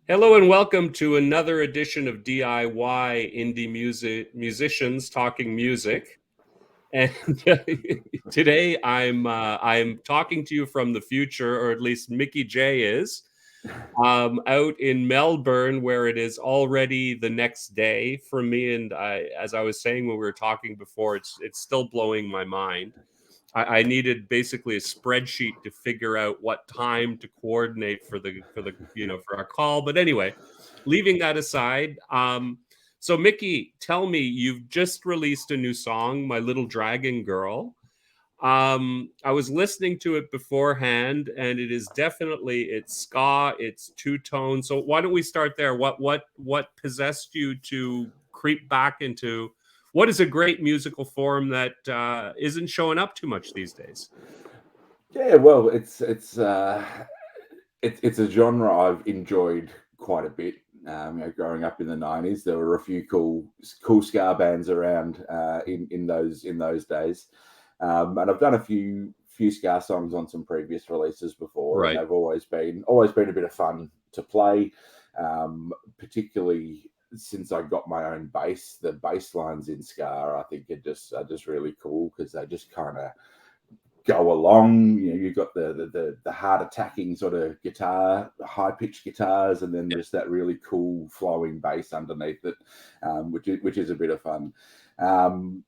Hello and welcome to another edition of DIY Musicians Talking Music. And today I'm talking to you from the future, or at least Mickey J is out in Melbourne, where it is already the next day for me. And as I was saying when we were talking before, it's still blowing my mind. I needed basically a spreadsheet to figure out what time to coordinate for our call. But anyway, leaving that aside, so Mickey, tell me, you've just released a new song, "My Little Dragon Girl." I was listening to it beforehand, and it's ska, it's two tone. So why don't we start there? What possessed you to creep back into what is a great musical form that isn't showing up too much these days? Yeah, well, it's a genre I've enjoyed quite a bit. Growing up in the '90s, there were a few cool ska bands around in those days, and I've done a few ska songs on some previous releases before, and Right. they've always been a bit of fun to play, particularly since I got my own bass. The bass lines in ska, I think, are just really cool because they just kind of go along. You've got the hard attacking sort of guitar, high pitched guitars, and then Yeah. there's that really cool flowing bass underneath it, which is a bit of fun. Um,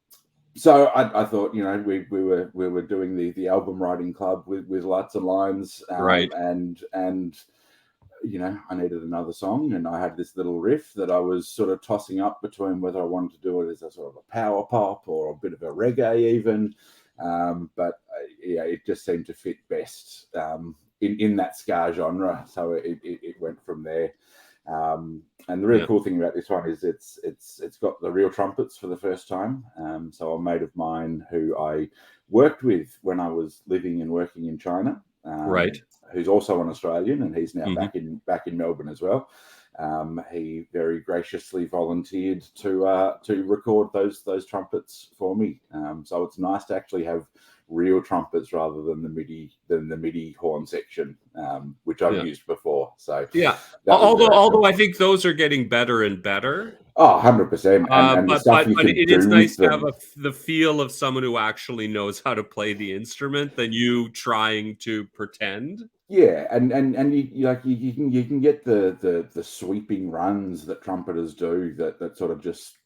so I thought, we were doing the album writing club with lots of lines, Right. and I needed another song, and I had this little riff that I was sort of tossing up between whether I wanted to do it as a sort of a power pop or a bit of a reggae even. But yeah, it just seemed to fit best in that ska genre, so it went from there. And the really Yeah. cool thing about this one is it's got the real trumpets for the first time. So a mate of mine who I worked with when I was living and working in China, Right. who's also an Australian, and he's now Hmm. back in Melbourne as well. He very graciously volunteered to record those trumpets for me. So it's nice to actually have real trumpets rather than the MIDI horn section, which I've Yeah. used before. So Yeah. that was very Although cool. I think those are getting better and better. Oh, 100%. And the But stuff but you but can it is do with nice to have them. the feel of someone who actually knows how to play the instrument than you trying to pretend. Yeah, and you can get the sweeping runs that trumpeters do that sort of just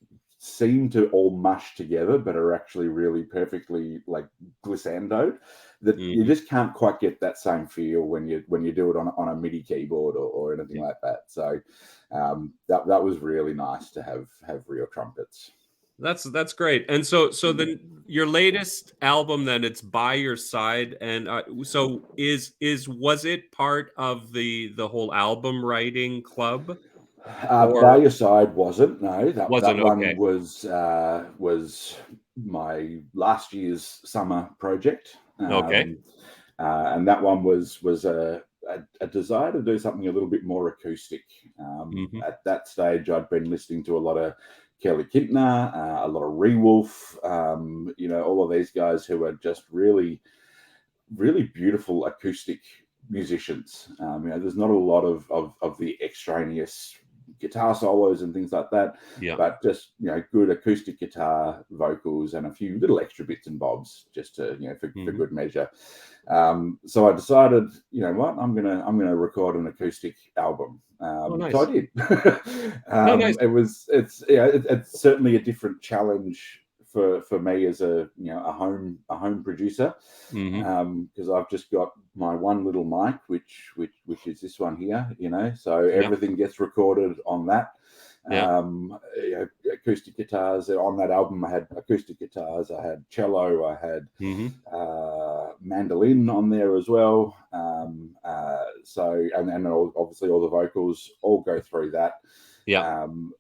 seem to all mush together, but are actually really perfectly like glissandoed. That you Mhm. just can't quite get that same feel when you do it on a MIDI keyboard or anything Yeah. like that. So that was really nice to have real trumpets. That's great. And so Mm. then your latest album, then, it's By Your Side, and so is was it part of the whole album writing club, By or Your Side wasn't. No, that wasn't? one Okay. was my last year's summer project, Okay. and that one was a desire to do something a little bit more acoustic. Mhm. At that stage, I'd been listening to a lot of Kelly Kintner, a lot of Rewolf, all of these guys who are just really really beautiful acoustic musicians. There's not a lot of the extraneous guitar solos and things like that, Yeah. but just good acoustic guitar vocals and a few little extra bits and bobs just to for Mhm. good measure. So I decided, what, I'm gonna record an acoustic album. Oh, So I nice. did. No, nice. It's certainly a different challenge for me as a home producer, Mhm. because I've just got my one little mic, which is this one here, so Yeah. everything gets recorded on that. Yeah. Acoustic guitars on that album. I had acoustic guitars, I had cello, I had Mhm. mandolin on there as well. And obviously all the vocals all go through that. Yeah. Um,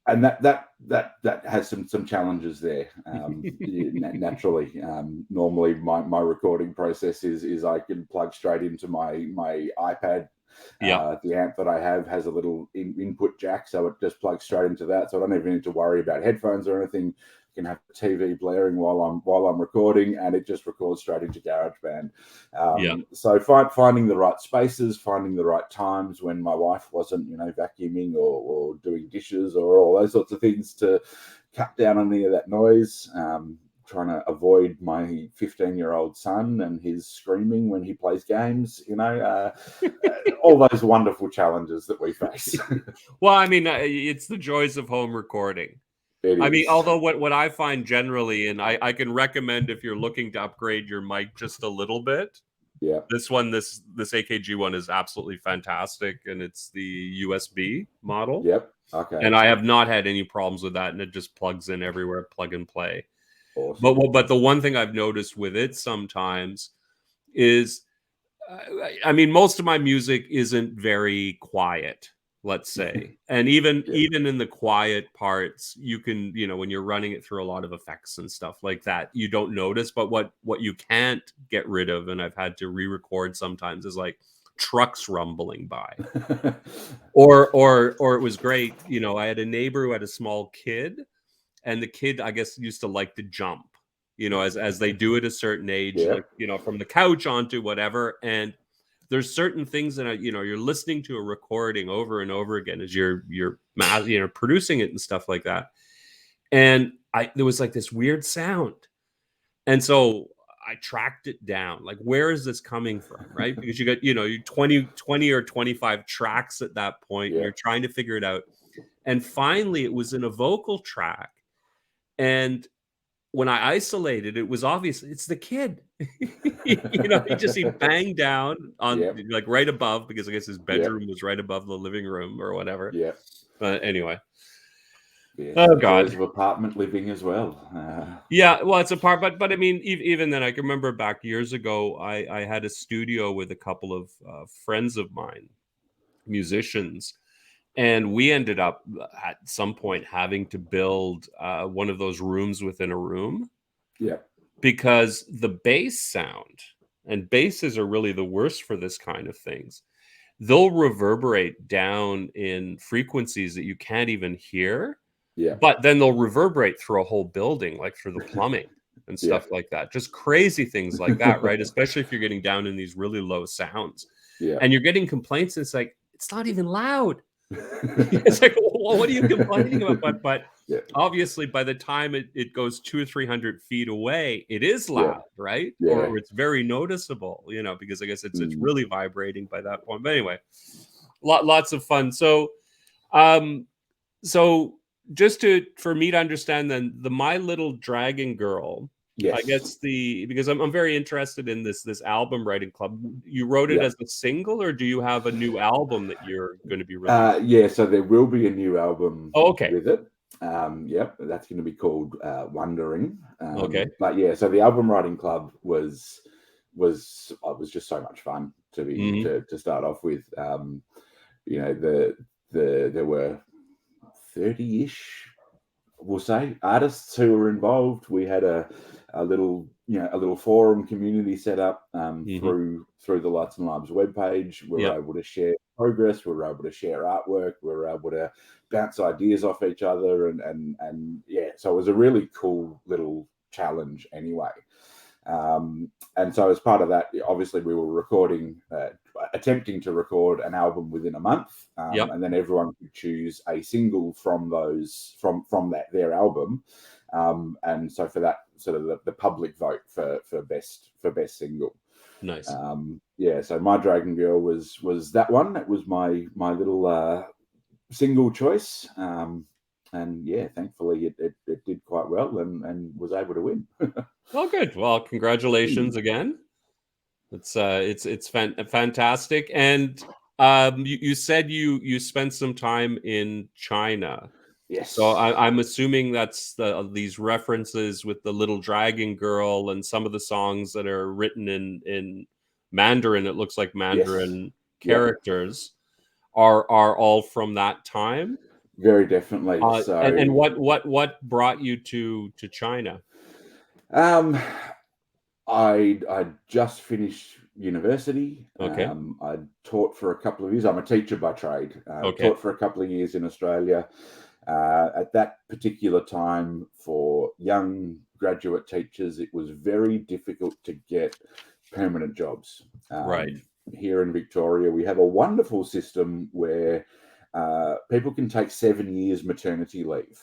and that has some challenges there. Naturally, normally my recording process is I can plug straight into my iPad Yeah. The amp that I have has a little input jack, so it just plugs straight into that. So I don't even need to worry about headphones or anything. You can have the TV blaring while I'm recording, and it just records straight into GarageBand. Yeah. So finding the right spaces, finding the right times when my wife wasn't, vacuuming or doing dishes or all those sorts of things to cut down on any of that noise. Trying to avoid my 15-year-old son and his screaming when he plays games, all those wonderful challenges that we face. Well, I mean, it's the joys of home recording. It I mean, is. although what I find generally, and I can recommend if you're looking to upgrade your mic just a little bit, Yeah. this AKG one is absolutely fantastic, and it's the USB model. Yep. Okay. And I have not had any problems with that, and it just plugs in everywhere, plug and play. Awesome. But the one thing I've noticed with it sometimes is, I mean, most of my music isn't very quiet, let's say, and even in the quiet parts, you can, when you're running it through a lot of effects and stuff like that, you don't notice. But what you can't get rid of, and I've had to re-record sometimes, is like trucks rumbling by, or it was great. I had a neighbor who had a small kid. And the kid, I guess, used to like to jump, as they do at a certain age, like, from the couch onto whatever. And there's certain things that, you're listening to a recording over and over again as you're producing it and stuff like that. And there was like this weird sound. And so I tracked it down. Like, where is this coming from? Right. Because you got, you 20 or 25 tracks at that point. And you're trying to figure it out. And finally, it was in a vocal track. And when I isolated, it was obvious it's the kid. He banged down on like right above, because I guess his bedroom was right above the living room or whatever. Yeah. But anyway. Yes, Oh God. joys of apartment living as well. Yeah, well, it's a part, but I mean, even then, I can remember back years ago, I had a studio with a couple of friends of mine, musicians. And we ended up at some point having to build one of those rooms within a room. Yeah. Because the bass sound, and basses are really the worst for this kind of things, they'll reverberate down in frequencies that you can't even hear. Yeah. But then they'll reverberate through a whole building, like through the plumbing and stuff like that. Just crazy things like that, right? Especially if you're getting down in these really low sounds. Yeah. And you're getting complaints, and it's like, it's not even loud. It's like, well, what are you complaining about? But obviously, by the time it goes 200 or 300 feet away, it is loud, right? Yeah. Or it's very noticeable, because I guess it's really vibrating by that point. But anyway, lots of fun. So, just for me to understand, then, the My Little Dragon Girl. Yes. I guess because I'm very interested in this album writing club. You wrote it as a single, or do you have a new album that you're going to be releasing? So there will be a new album with it. That's going to be called Wondering. Okay. But yeah, so the album writing club was just so much fun to be to start off with. There were 30-ish, we'll say, artists who were involved. We had a little forum community set up through the Lights and Labs webpage. We were able to share progress. We were able to share artwork. We were able to bounce ideas off each other, and so it was a really cool little challenge anyway. And so as part of that, obviously we were attempting to record an album within a month, and then everyone could choose a single from their album, and so for that, sort of the public vote for best single. Nice. So My Dragon Girl was that one. It was my little single choice, and thankfully it did quite well and was able to win. Well, good. Well, congratulations again. It's fantastic. And you said you spent some time in China. Yes. So I'm assuming that's these references with the Little Dragon Girl and some of the songs that are written in Mandarin. It looks like Mandarin characters are all from that time. Very definitely. And what brought you to China? I just finished university. Okay. I taught for a couple of years. I'm a teacher by trade. Okay. Taught for a couple of years in Australia. At that particular time, for young graduate teachers, it was very difficult to get permanent jobs. Right. Here in Victoria, we have a wonderful system where people can take 7 years maternity leave.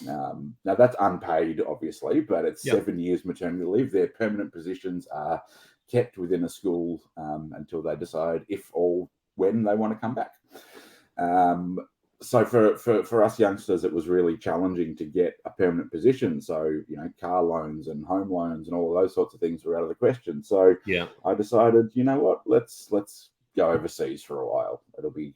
Now that's unpaid, obviously, but it's 7 years maternity leave. Their permanent positions are kept within a school until they decide if or when they want to come back. So for us youngsters, it was really challenging to get a permanent position. So, car loans and home loans and all of those sorts of things were out of the question. So I decided, you know what, let's go overseas for a while. It'll be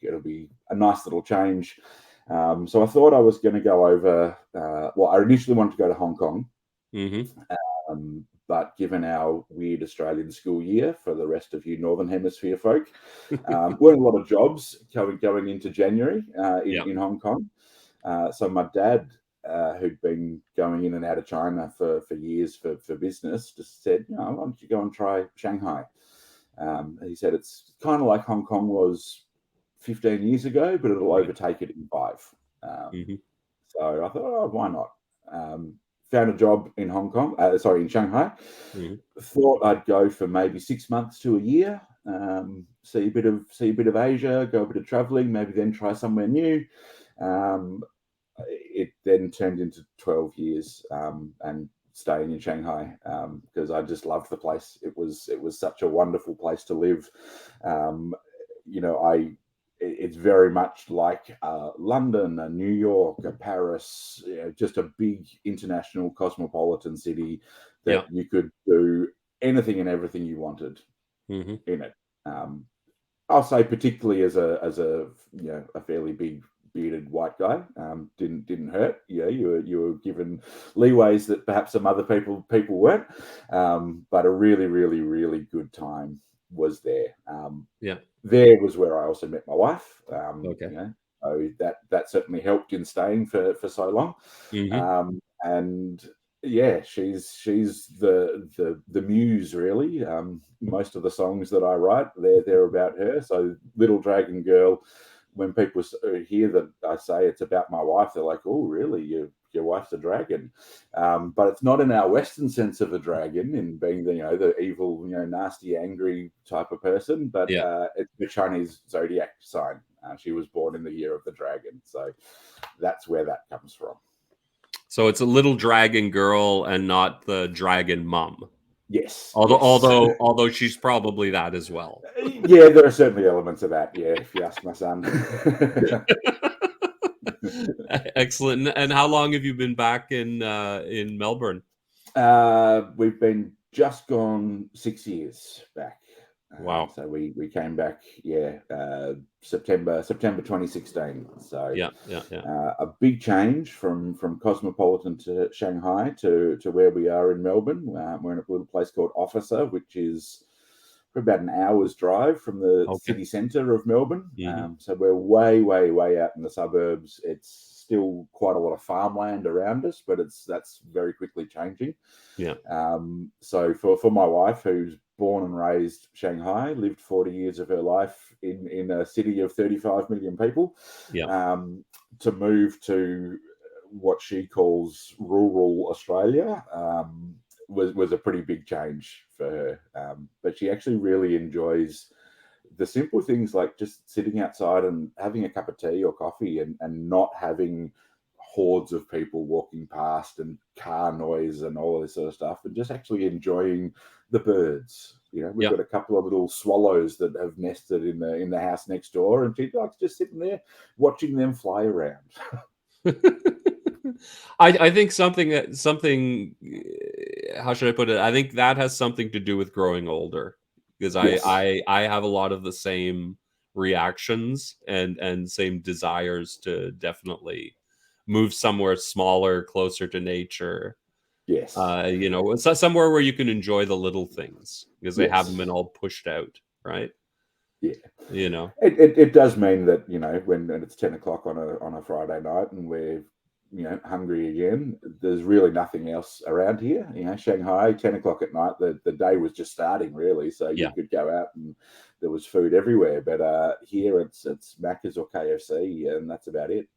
a nice little change. So I thought I was going to go over. I initially wanted to go to Hong Kong. Mm-hmm. But given our weird Australian school year, for the rest of you Northern Hemisphere folk, weren't a lot of jobs going into January in Hong Kong. So my dad, who'd been going in and out of China for years for business, just said, why don't you go and try Shanghai? He said it's kind of like Hong Kong was 15 years ago, but it'll overtake it in 5. So I thought, why not? Found a job in in Shanghai. Thought I'd go for maybe 6 months to a year, see a bit of Asia, go a bit of traveling, maybe then try somewhere new. It then turned into 12 years and staying in Shanghai because I just loved the place. It was such a wonderful place to live. It's very much like London, New York, Paris, just a big international cosmopolitan city that you could do anything and everything you wanted in it. I'll say particularly as a fairly big bearded white guy, didn't hurt. You were given leeways that perhaps some other people weren't, but a really, really, really good time was there. There was where I also met my wife. So that certainly helped in staying for so long. And she's the muse, really. Most of the songs that I write, they're about her. So Little Dragon Girl, when people hear that I say it's about my wife, they're like, "Oh, really? Your wife's a dragon?" But it's not in our Western sense of a dragon, in being the evil, nasty, angry type of person. But it's the Chinese zodiac sign. She was born in the year of the dragon, so that's where that comes from. So it's a little dragon girl and not the dragon mum. Yes. Although she's probably that as well. Yeah, there are certainly elements of that. Yeah, if you ask my son. Excellent. And how long have you been back in Melbourne? We've been just gone 6 years back. Wow. So we came back, September 2016. So a big change from cosmopolitan to Shanghai to where we are in Melbourne. We're in a little place called Officer, which is about an hour's drive from the city centre of Melbourne. So we're way, way, way out in the suburbs. It's still quite a lot of farmland around us, but that's very quickly changing. So for my wife, who's born and raised Shanghai, lived 40 years of her life in a city of 35 million people, to move to what she calls rural Australia was a pretty big change for her. But she actually really enjoys the simple things like just sitting outside and having a cup of tea or coffee and not having hordes of people walking past and car noise and all this sort of stuff, and just actually enjoying the birds. We've got a couple of little swallows that have nested in the house next door, and she likes just sitting there watching them fly around. I think something, how should I put it? I think that has something to do with growing older, because I have a lot of the same reactions and same desires to definitely move somewhere smaller, closer to nature. Yes. Somewhere where you can enjoy the little things, because they haven't been all pushed out, right? Yeah. You know, it does mean that, when it's 10 o'clock on a Friday night and we're hungry again. There's really nothing else around here. Shanghai, 10 o'clock at night, the day was just starting really, so you could go out and there was food everywhere. But here it's Macca's or KFC, and that's about it.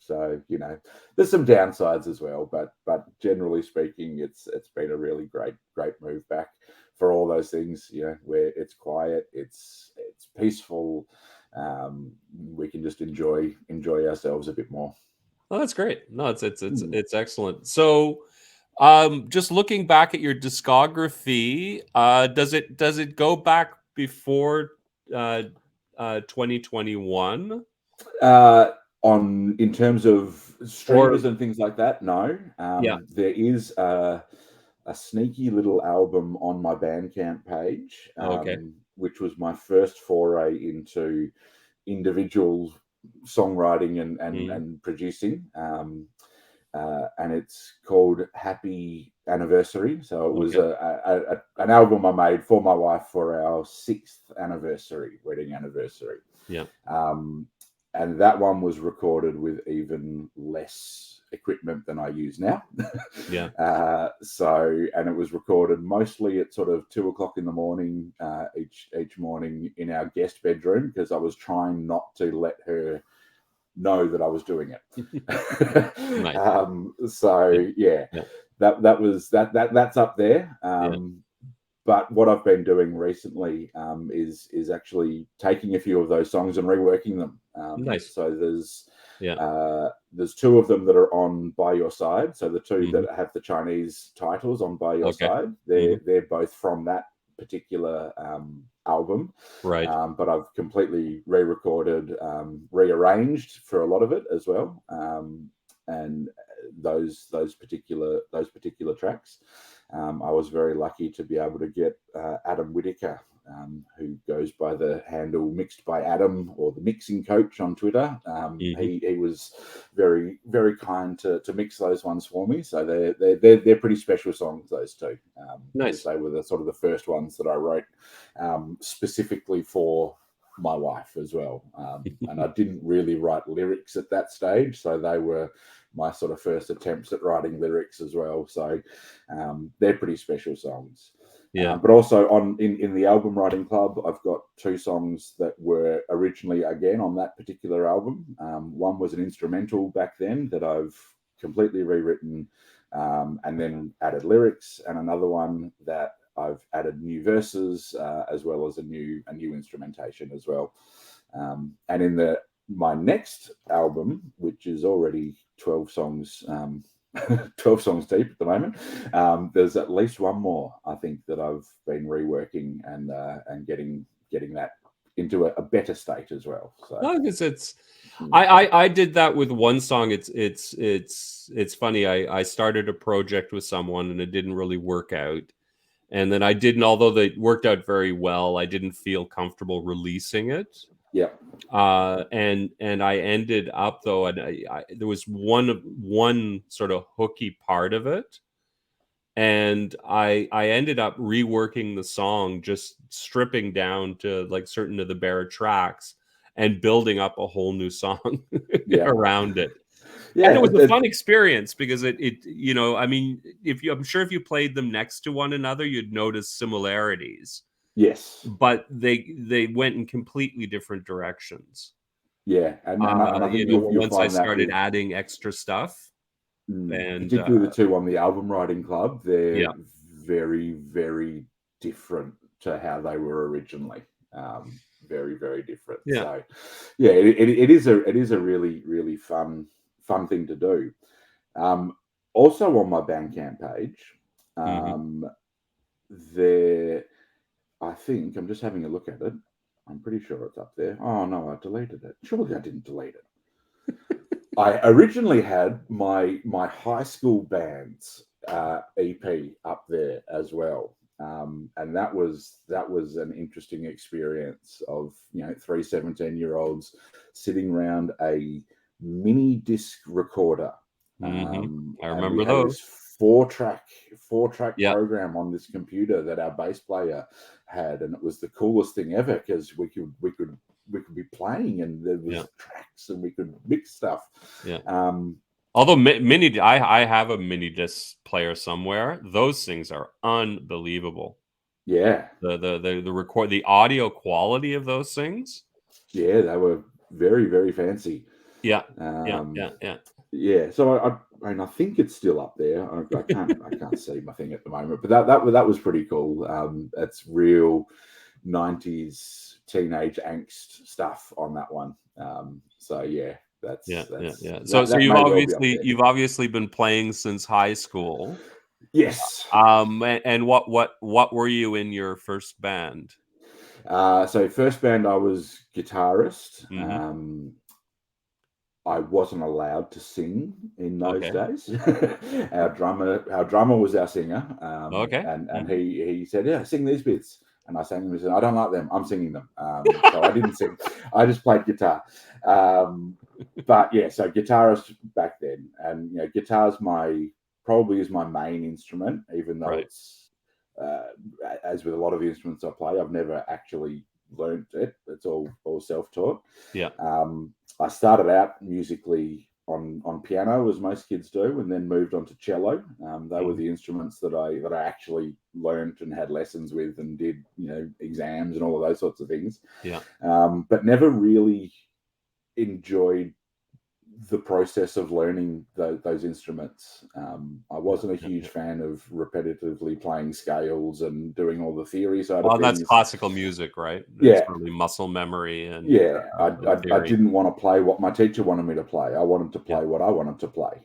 So there's some downsides as well, but generally speaking, it's been a really great move back for all those things. Where it's quiet, it's peaceful. We can just enjoy ourselves a bit more. Oh, that's great. No, it's excellent. So, just looking back at your discography, does it go back before 2021? In terms of streamers and things like that, no. Yeah. There is a sneaky little album on my Bandcamp page, Okay. which was my first foray into individual songwriting and producing. And it's called Happy Anniversary. So it was an album I made for my wife for our 6th wedding anniversary. Yeah. And that one was recorded with even less equipment than I use now. Yeah. And it was recorded mostly at sort of 2 o'clock in the morning, each morning in our guest bedroom, because I was trying not to let her know that I was doing it. Nice. That's up there. But what I've been doing recently is actually taking a few of those songs and reworking them. Nice. So there's 2 of them that are on By Your Side. So the 2 that have the Chinese titles on By Your Side, they're both from that particular album. Right. But I've completely re-recorded, rearranged for a lot of it as well. And those particular tracks. I was very lucky to be able to get Adam Whitaker, who goes by the handle Mixed by Adam, or the Mixing Coach on Twitter. He was very, very kind to mix those ones for me. So they're pretty special songs, those 2. Nice. They were the sort of the first ones that I wrote specifically for my wife as well. And I didn't really write lyrics at that stage, so they were my sort of first attempts at writing lyrics as well. So they're pretty special songs. But also in the album writing club, I've got 2 songs that were originally again on that particular album. One was an instrumental back then that I've completely rewritten and then added lyrics, and another one that I've added new verses as well as a new instrumentation as well. And in my next album, which is already 12 songs, 12 songs deep at the moment, there's at least one more I think that I've been reworking and getting that into a better state as well. So no, it's I did that with one song. It's funny. I started a project with someone and it didn't really work out. And then although they worked out very well, I didn't feel comfortable releasing it. Yeah. And I ended up though, and there was one sort of hooky part of it, and I ended up reworking the song, just stripping down to like certain of the bare tracks and building up a whole new song around it. Yeah, and it was a fun experience because it I mean, I'm sure if you played them next to one another, you'd notice similarities. Yes, but they went in completely different directions. Yeah, and I think you'll once I find that started with adding extra stuff, and particularly the 2 on the album writing club, they're very, very different to how they were originally. Very, very different. So it is a really, really fun thing to do. Also on my Bandcamp page, there, I think I'm just having a look at it. I'm pretty sure it's up there. Oh no, I deleted it. Surely I didn't delete it. I originally had my high school band's EP up there as well, and that was an interesting experience of 3 17-year-olds sitting around a mini disc recorder. I remember and we had those. this 4-track program on this computer that our bass player had, and it was the coolest thing ever because we could be playing and there was tracks and we could mix stuff. Although mini, I have a mini disc player somewhere. Those things are unbelievable. Yeah, The audio quality of those things. yeah, they were very, very fancy. Yeah, yeah, Um, yeah, yeah. yeah, so I mean, I think it's still up there. I can't see my thing at the moment, but that was pretty cool. It's real 90s teenage angst stuff on that one. So yeah, Yeah, yeah, that's yeah. So that may well be up there. you've obviously been playing since high school. Yes. And what were you in your first band? So first band, I was guitarist. Hmm. I wasn't allowed to sing in those Okay. days. Our drummer was our singer, Okay. and Mhm. he said, "Yeah, sing these bits." And I sang them. He said, "I don't like them. I'm singing them." So I didn't sing. I just played guitar. But yeah, so guitarist back then, and guitar's probably is my main instrument, even though Right. it's uh, as with a lot of the instruments I play, I've never actually learned it. It's all self-taught. Yeah. I started out musically on piano, as most kids do, and then moved on to cello. They were Mhm. the instruments that I actually learned and had lessons with, and did exams and all of those sorts of things. Yeah. But never really enjoyed the process of learning those instruments. I Yeah. wasn't a Yeah. huge Yeah. fan of repetitively playing scales and doing all the theory side of Well, that's things. classical music, right? It's Yeah, really muscle memory yeah, and I theory. didn't want to play what my teacher wanted me to play. I wanted to Yeah. play what I wanted to play.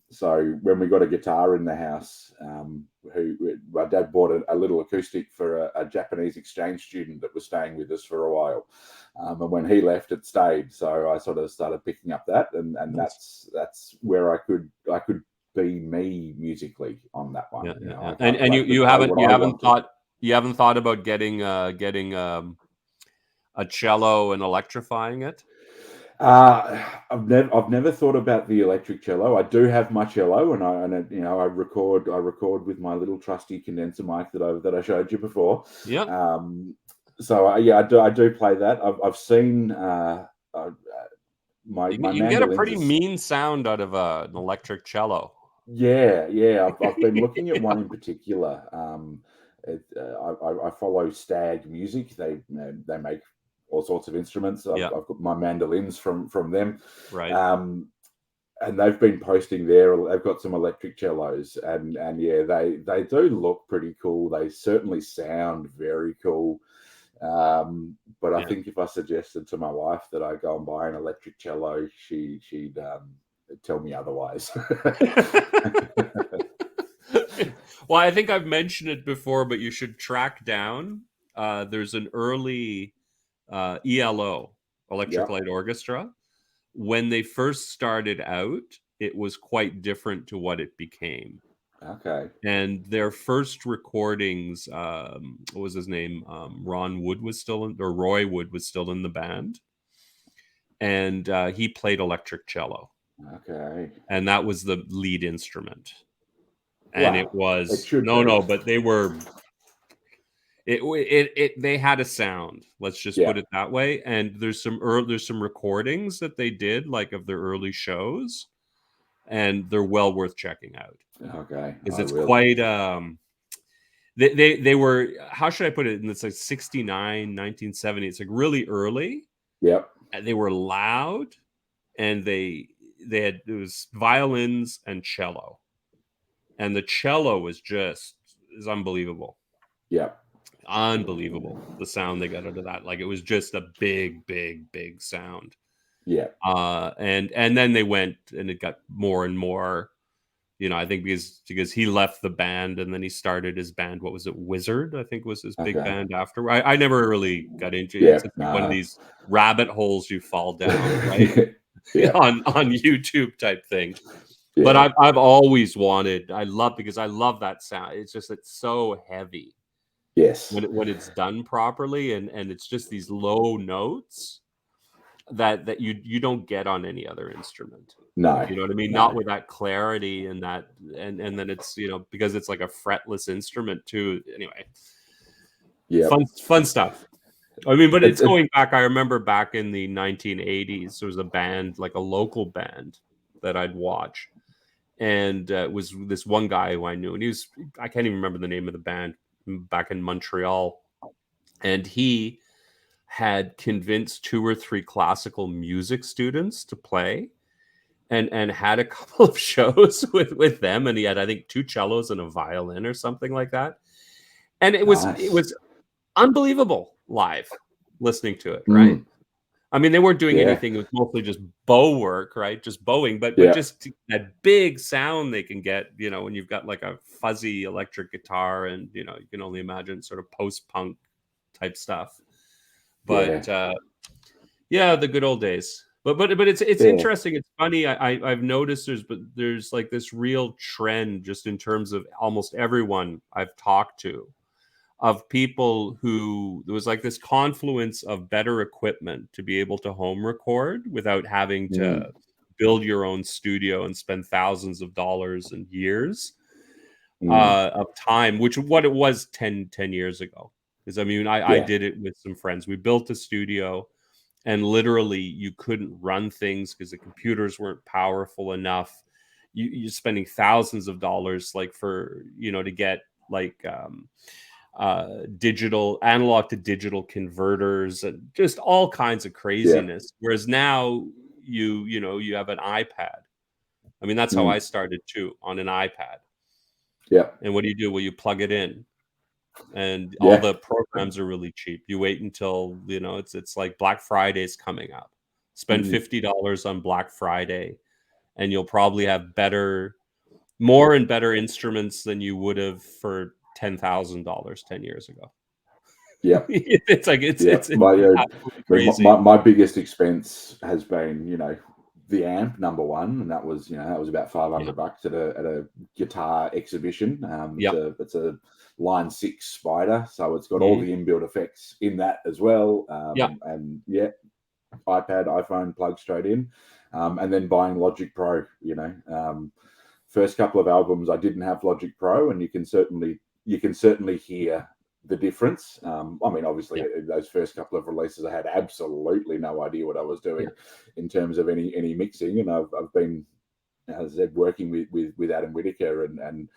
So when we got a guitar in the house, my dad bought a little acoustic for a Japanese exchange student that was staying with us for a while, and when he left, it stayed. So I sort of started picking up that, and Nice. that's where I could be me musically on that Yeah. one. Yeah. Yeah. I could play what I wanted. You haven't thought about getting a cello and electrifying it? I've never thought about the electric cello. I do have my cello, and I record with my little trusty condenser mic that I showed you before. Yep. So yeah, I do play that. I've seen my You can get a mandolins pretty is. mean sound out of an electric cello. Yeah, yeah. I've been looking at one in particular. I follow Stag Music. They make all sorts of instruments. I've Yeah. got my mandolins from them, Right. um, and they've been posting there. They've got some electric cellos, and yeah, they do look pretty cool. They certainly sound very cool. But I Yeah. think if I suggested to my wife that I go and buy an electric cello, she'd tell me otherwise. Well, I think I've mentioned it before, but you should track down. There's an early ELO, Electric Yep. Light Orchestra. When they first started out, it was quite different to what it became. Okay. And their first recordings, what was his name? Ron Wood was still in, or Roy Wood was still in the band, and he played electric cello, Okay. and that was the lead instrument. And it Well, it was should no, be. but they had a sound. Let's just put Yeah. it that way. And there's some recordings that they did, like of their early shows, and they're well worth checking out Okay. because I it's will. quite they were, how should I put it? And it's like 69, 1970. It's like really early. Yep. And they were loud, and they had, it was violins and cello, and the cello was just is unbelievable. Yep. Unbelievable, the sound they got out of that. Like, it was just a big sound. Yep. And then they went, and it got more and more, I think because he left the band, and then he started his band. What was it? Wizard, I think, was his big Okay. band after. I never really got into it. It's Yep. just like one of these rabbit holes you fall down, right? Yep. on YouTube type thing. But Yeah. I've always wanted, because I love that sound. It's so heavy Yes. when it's done properly, and it's just these low notes that you don't get on any other instrument. No. You know what I mean? Not No. with that clarity, and that, and then it's, because it's like a fretless instrument too. Anyway, Yep. fun stuff. I mean, but it's It, going back. I remember back in the 1980s, there was a band, like a local band, that I'd watch. And it was this one guy who I knew, and I can't even remember the name of the band, back in Montreal. And he had convinced 2 or 3 classical music students to play, and had a couple of shows with them. And he had, I think, 2 cellos and a violin or something like that. And it Nice. was unbelievable live listening to it, right? I mean, they weren't doing anything. It was mostly just bow work, right? Just bowing, but just that big sound they can get, when you've got like a fuzzy electric guitar, and, you can only imagine sort of post-punk type stuff. But the good old days. But it's interesting. It's funny. I've noticed there's like this real trend just in terms of almost everyone I've talked to, of people who there was like this confluence of better equipment to be able to home record without having to build your own studio and spend thousands of dollars and years of time, which what it was 10 years ago. Because I mean, I did it with some friends. We built a studio, and literally you couldn't run things because the computers weren't powerful enough. You're spending thousands of dollars, like, for to get like digital, analog to digital converters, and just all kinds of craziness. Whereas now you have an iPad. I mean, that's how I started too, on an iPad. And what do? Well, you plug it in, and all the programs are really cheap. You wait until it's like Black Friday's coming up. Spend $50 on Black Friday, and you'll probably have more and better instruments than you would have for $10,000 10 years ago. It's like it's absolutely crazy. My biggest expense has been the amp, number one, and that was about $500 at a guitar exhibition. It's a Line 6 Spider, so it's got all the inbuilt effects in that as well. And iPad, iPhone, plug straight in, and then buying Logic Pro. First couple of albums I didn't have Logic Pro, and you can certainly hear the difference. I mean, obviously, those first couple of releases, I had absolutely no idea what I was doing in terms of any mixing, and I've been, as I said, working with Adam Whitaker, and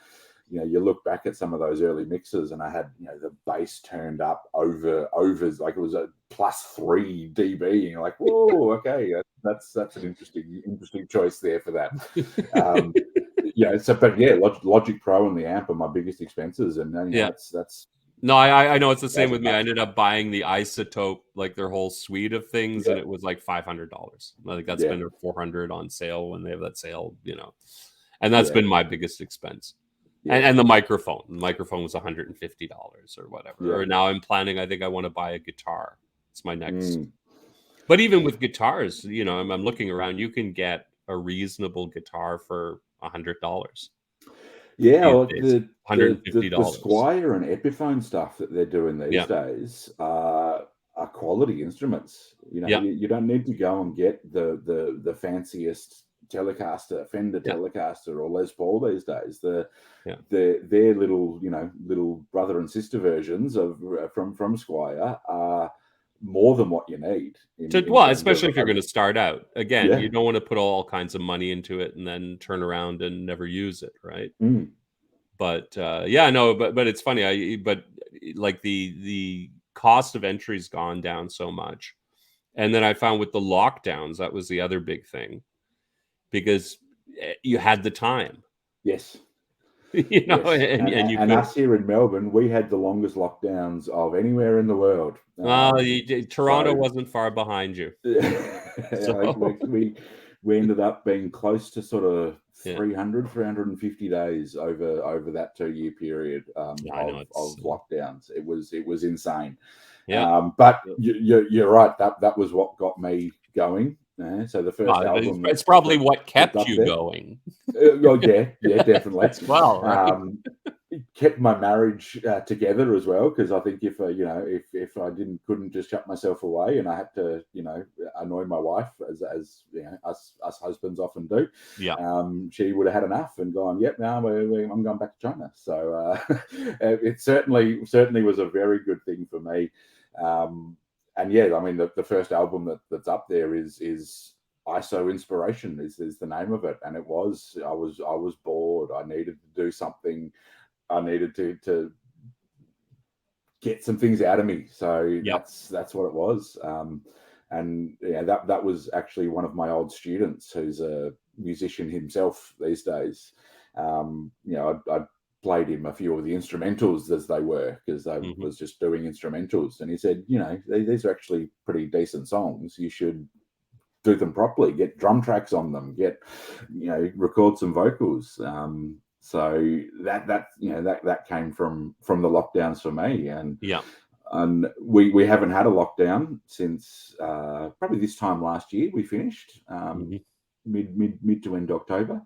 you look back at some of those early mixes, and I had the bass turned up over like it was a +3 dB, and you're like, whoa, okay, that's an interesting choice there for that. Logic Pro and the amp are my biggest expenses, and that's. No, I know it's the same with me. I ended up buying the Isotope, like their whole suite of things, and it was like $500. I think that's been $400 on sale when they have that sale, and that's been my biggest expense. And the microphone was $150 or whatever. Or now I'm planning, I think I want to buy a guitar. It's my next. But even with guitars, I'm looking around, you can get a reasonable guitar for $100. Well, $150. The Squier and Epiphone stuff that they're doing these days are quality instruments. You don't need to go and get the fanciest Telecaster, Fender Telecaster, or Les Paul these days. Their little brother and sister versions from Squier are more than what you need. Especially if you're going to start out. Again, you don't want to put all kinds of money into it and then turn around and never use it, right? But but it's funny. But like the cost of entry's gone down so much, and then I found with the lockdowns, that was the other big thing, because you had the time. Yes. And us here in Melbourne, we had the longest lockdowns of anywhere in the world. Toronto wasn't far behind you. We ended up being close to sort of 350 days over that 2-year period of lockdowns. It was insane. But you're right. That was what got me going. So the first album, it's probably what kept you going. Definitely. Well, right? It kept my marriage together as well, because I think if I couldn't just shut myself away, and I had to annoy my wife, as us husbands often do, she would have had enough and gone, I'm going back to China. So it certainly was a very good thing for me. And I mean, the first album that's up there is ISO inspiration is the name of it, and I was bored. I needed to do something. I needed to get some things out of me. So that's what it was. And yeah, that was actually one of my old students who's a musician himself these days. I played him a few of the instrumentals as they were, because I was just doing instrumentals, and he said, these are actually pretty decent songs. You should do them properly, get drum tracks on them, record some vocals. So that came from the lockdowns for me, and we haven't had a lockdown since probably this time last year. We finished mid to end October.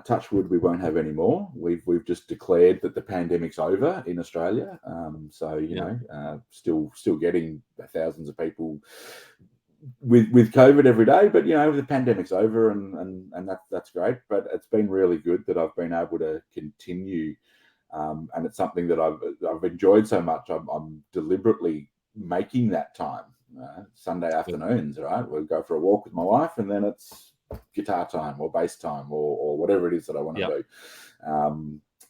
Touch wood, we won't have any more. We've just declared that the pandemic's over in Australia. Still getting thousands of people with COVID every day, but the pandemic's over, and that's great. But it's been really good that I've been able to continue, and it's something that I've enjoyed so much. I'm deliberately making that time. Sunday afternoons, right? We'll go for a walk with my wife, and then it's guitar time or bass time or whatever it is that I want to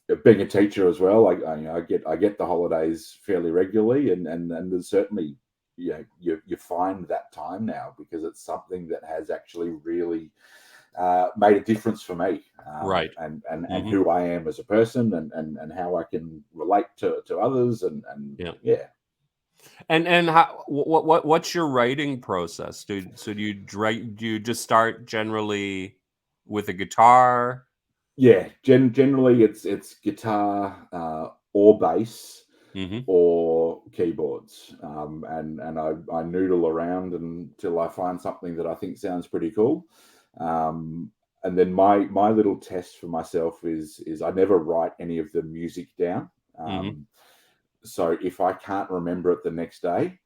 do. Being a teacher as well, I get the holidays fairly regularly, and there's certainly you find that time now, because it's something that has actually really made a difference for me, right? And who I am as a person, and how I can relate to others, and And how what's your writing process? Do you just start generally with a guitar? Yeah, generally it's guitar or bass or keyboards, and I noodle around until I find something that I think sounds pretty cool. And then my little test for myself is I never write any of the music down. So if I can't remember it the next day,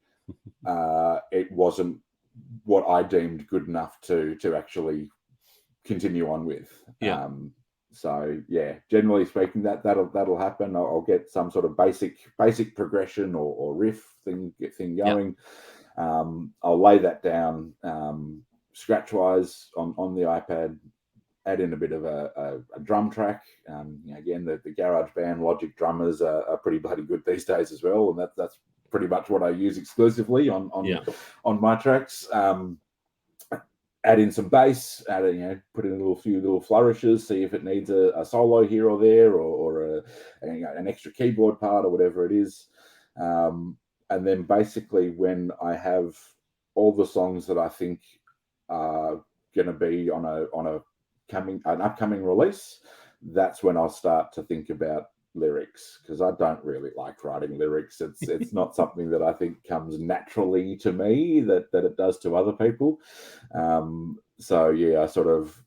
it wasn't what I deemed good enough to actually continue on with. So yeah, generally speaking, that'll happen. I'll get some sort of basic progression or riff thing going. I'll lay that down scratch wise on the iPad. Add in a bit of a drum track. Again, the GarageBand Logic drummers are pretty bloody good these days as well, and that's pretty much what I use exclusively on my tracks. Add in some bass, put in a few little flourishes, see if it needs a solo here or there, or an extra keyboard part or whatever it is. And then basically, when I have all the songs that I think are going to be on an upcoming release, that's when I'll start to think about lyrics, because I don't really like writing lyrics. It's not something that I think comes naturally to me that it does to other people. So yeah, I sort of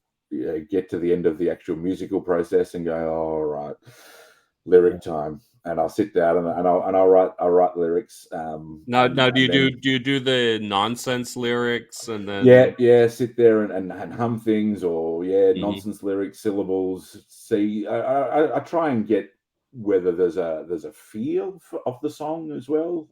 get to the end of the actual musical process and go, oh, all right, lyric time, and I'll sit down and I'll write lyrics. Now do you do the nonsense lyrics, and then sit there and hum things, or nonsense lyrics, syllables. See, I try and get whether there's a feel of the song as well.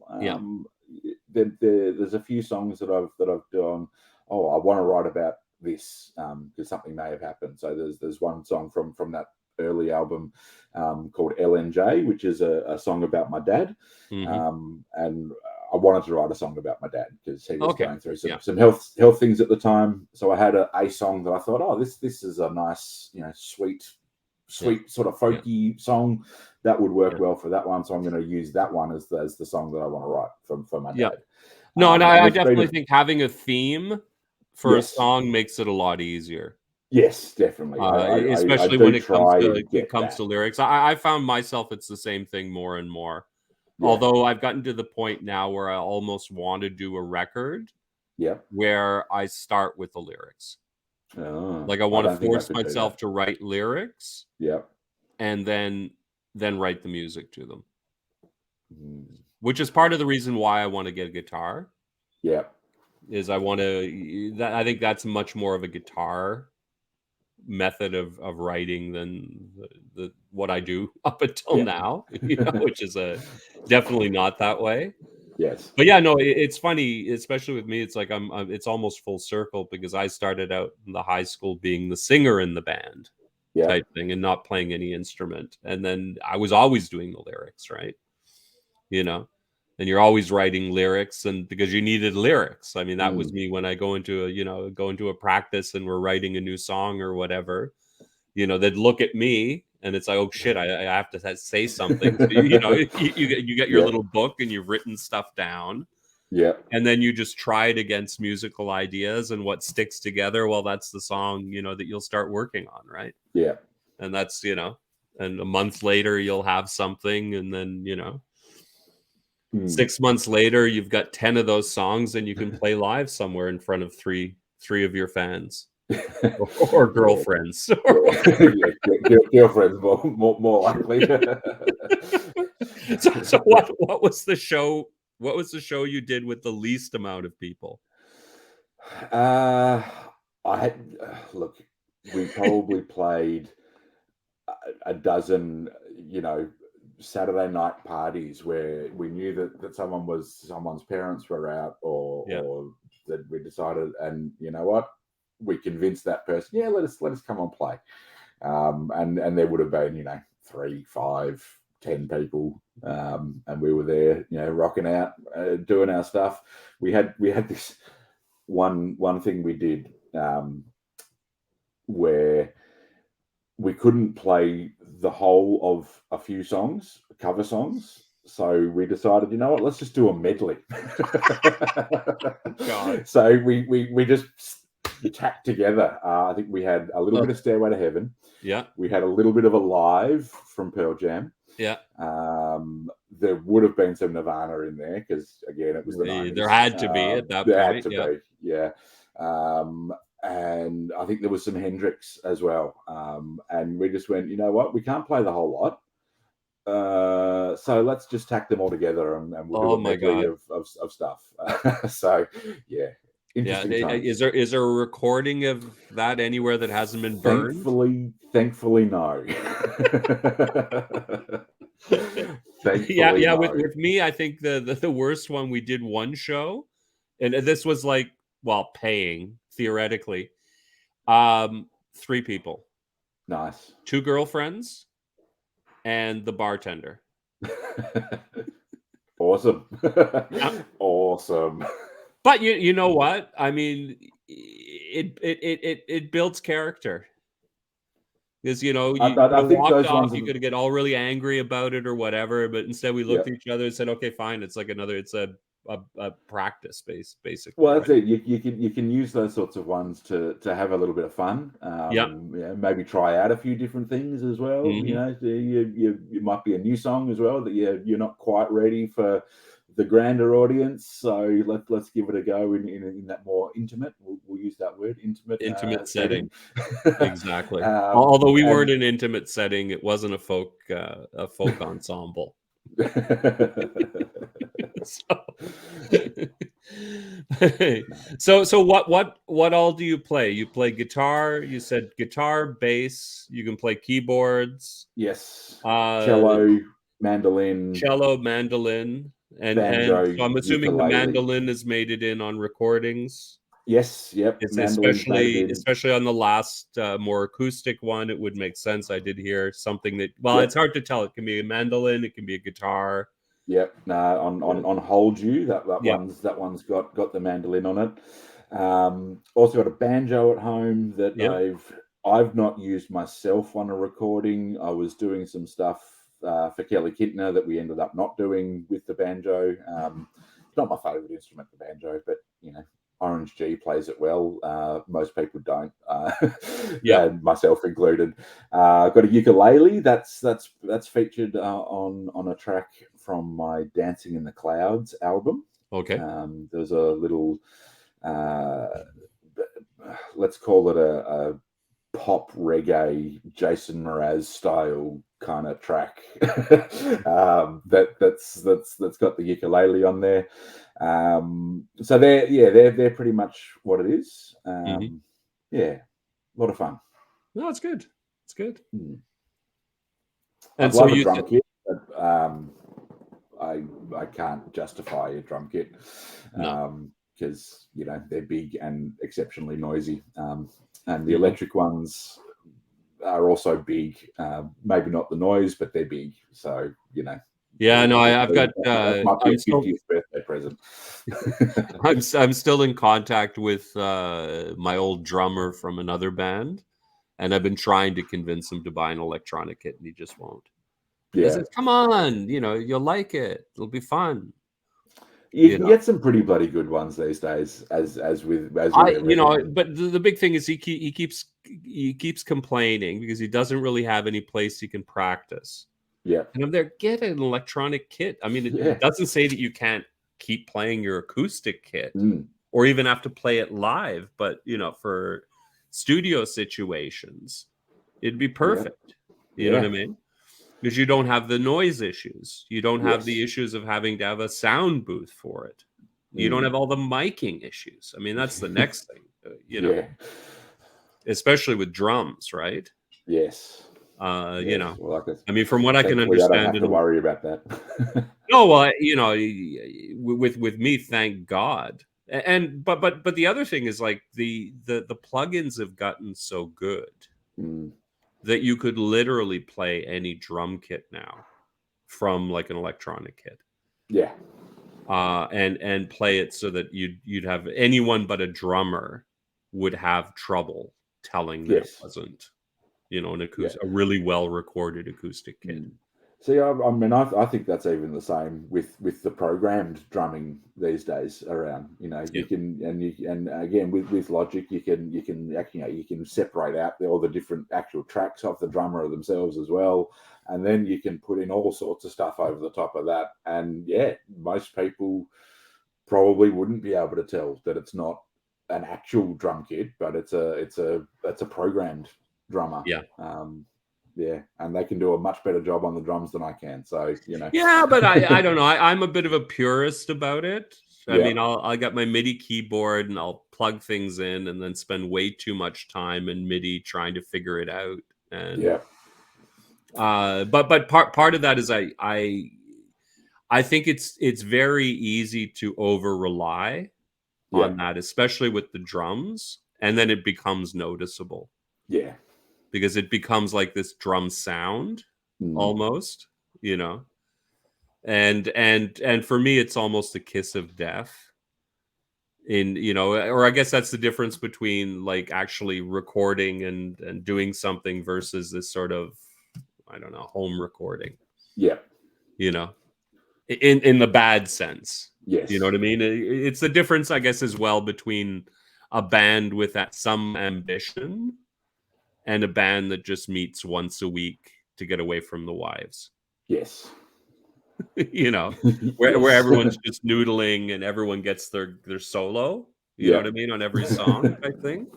There's a few songs that I've done. Oh, I want to write about this because something may have happened. So there's one song from that early album called LNJ, which is a song about my dad, and I wanted to write a song about my dad because he was going through some health things at the time. So I had a song that I thought, oh, this is a nice, sweet sort of folky song that would work well for that one. So I'm going to use that one as the song that I want to write for my dad. No, and I definitely think having a theme for a song makes it a lot easier. Yes, definitely. Especially when it comes to lyrics. I found myself it's the same thing more and more. Yeah. Although I've gotten to the point now where I almost want to do a record where I start with the lyrics. Like I want to force myself to write lyrics. And then write the music to them. Which is part of the reason why I want to get a guitar. Is I think that's much more of a guitar method of writing than what I do up until now, which is definitely not that way. Yes. But yeah, no, it's funny, especially with me. It's like it's almost full circle because I started out in the high school being the singer in the band Yeah. type thing and not playing any instrument. And then I was always doing the lyrics, right? You know, and you're always writing lyrics, and because you needed lyrics. I mean, that was me when I go into a practice and we're writing a new song or whatever. They'd look at me and it's like, oh shit, I have to say something. So, you get your Yeah. little book and you've written stuff down. Yeah. And then you just try it against musical ideas, and what sticks together, well, that's the song, that you'll start working on, right? Yeah. And that's, and a month later you'll have something, and then, 6 months later you've got 10 of those songs and you can play live somewhere in front of three of your fans or girlfriends. Girlfriends more likely. So what was the show? What was the show you did with the least amount of people? I had look. We probably played a dozen, Saturday night parties where we knew that someone's parents were out, or that we decided, and you know what, we convinced that person, yeah, let us come and play, and there would have been 3, 5, 10 people, and we were there, rocking out, doing our stuff. We had this one thing we did, where we couldn't play the whole of a few songs, cover songs. So we decided, you know what, let's just do a medley. God. So we just tacked together. I think we had a little bit of Stairway to Heaven. Yeah. We had a little bit of Alive from Pearl Jam. Yeah. There would have been some Nirvana in there because, again, it was the 90s. There had to be at that point. There had to be, yeah. And I think there was some Hendrix as well. And we just went, you know what, we can't play the whole lot. So let's just tack them all together and we'll do a medley of stuff. So, yeah. Is there a recording of that anywhere that hasn't been burned? Thankfully, no. No. With me, I think the worst one, we did one show, and this was like, paying theoretically, 3 people, nice, 2 girlfriends, and the bartender. Awesome. Awesome. But you know what? I mean, it builds character. Because you walked off, you could get all really angry about it or whatever, but instead we looked at each other and said, "Okay, fine. It's like it's a practice basically." Well, that's it. You can use those sorts of ones to have a little bit of fun. Maybe try out a few different things as well. Mm-hmm. You might be a new song as well that you're not quite ready for the grander audience. So let's give it a go in that more intimate. We'll use that word, intimate setting. Exactly. Although we weren't in an intimate setting, it wasn't a folk ensemble. So what all do you play? You play guitar. You said guitar, bass. You can play keyboards. Yes. Cello, mandolin, and banjo, so I'm assuming ukulele. The mandolin has made it in on recordings. Yes, yep. It's especially on the last more acoustic one, it would make sense. I did hear something that it's hard to tell. It can be a mandolin, it can be a guitar. Yep. No, on Hold You, that one's got the mandolin on it. Also got a banjo at home that I've not used myself on a recording. I was doing some stuff for Kelly Kintner that we ended up not doing with the banjo. It's not my favorite instrument, the banjo, but Orange G plays it well. Most people don't, and myself included. Got a ukulele that's featured on a track from my Dancing in the Clouds album. Okay. There's a little, let's call it a pop reggae Jason Mraz style kind of track that's got the ukulele on there. So they're pretty much what it is. Yeah, a lot of fun. No, it's good. It's good. And I'd love a drum kit, but I can't justify a drum kit. No. Because they're big and exceptionally noisy, and the electric ones are also big. Maybe not the noise, but they're big. So Yeah, no, I've got. that might be I'm a still 50th birthday present. I'm still in contact with my old drummer from another band, and I've been trying to convince him to buy an electronic kit, and he just won't. I said, "Come on, you'll like it. It'll be fun." You can get some pretty bloody good ones these days, as with everything. But the big thing is he keeps complaining because he doesn't really have any place he can practice. Yeah. And I'm there, get an electronic kit. I mean, it doesn't say that you can't keep playing your acoustic kit or even have to play it live, but for studio situations, it'd be perfect. You know what I mean? Because you don't have the noise issues. You don't have the issues of having to have a sound booth for it. You don't have all the miking issues. I mean, that's the next thing, especially with drums, right? Yes. Well, I mean, from what I can understand, I don't have to worry about that. No, well, with me, thank God. And but the other thing is like the plugins have gotten so good that you could literally play any drum kit now from like an electronic kit. Yeah. And play it so that you'd have anyone but a drummer would have trouble telling that it wasn't, a really well recorded acoustic kit. See, I mean, I think that's even the same with the programmed drumming these days around. You can and again with Logic, you can separate out all the different actual tracks of the drummer themselves as well, and then you can put in all sorts of stuff over the top of that. And most people probably wouldn't be able to tell that it's not an actual drum kit, but it's a programmed drummer. And they can do a much better job on the drums than I can. So Yeah, but I don't know. I'm a bit of a purist about it. I mean, I got my MIDI keyboard and I'll plug things in and then spend way too much time in MIDI trying to figure it out. And but part of that is I think it's very easy to over rely on that, especially with the drums, and then it becomes noticeable. Yeah. Because it becomes like this drum sound almost, and for me it's almost a kiss of death or I guess that's the difference between like actually recording and doing something versus this sort of, I don't know, home recording. In the bad sense. Yes. You know what I mean? It's the difference, I guess, as well between a band with some ambition and a band that just meets once a week to get away from the wives. Yes. Where everyone's just noodling and everyone gets their solo. You know what I mean? On every song type thing.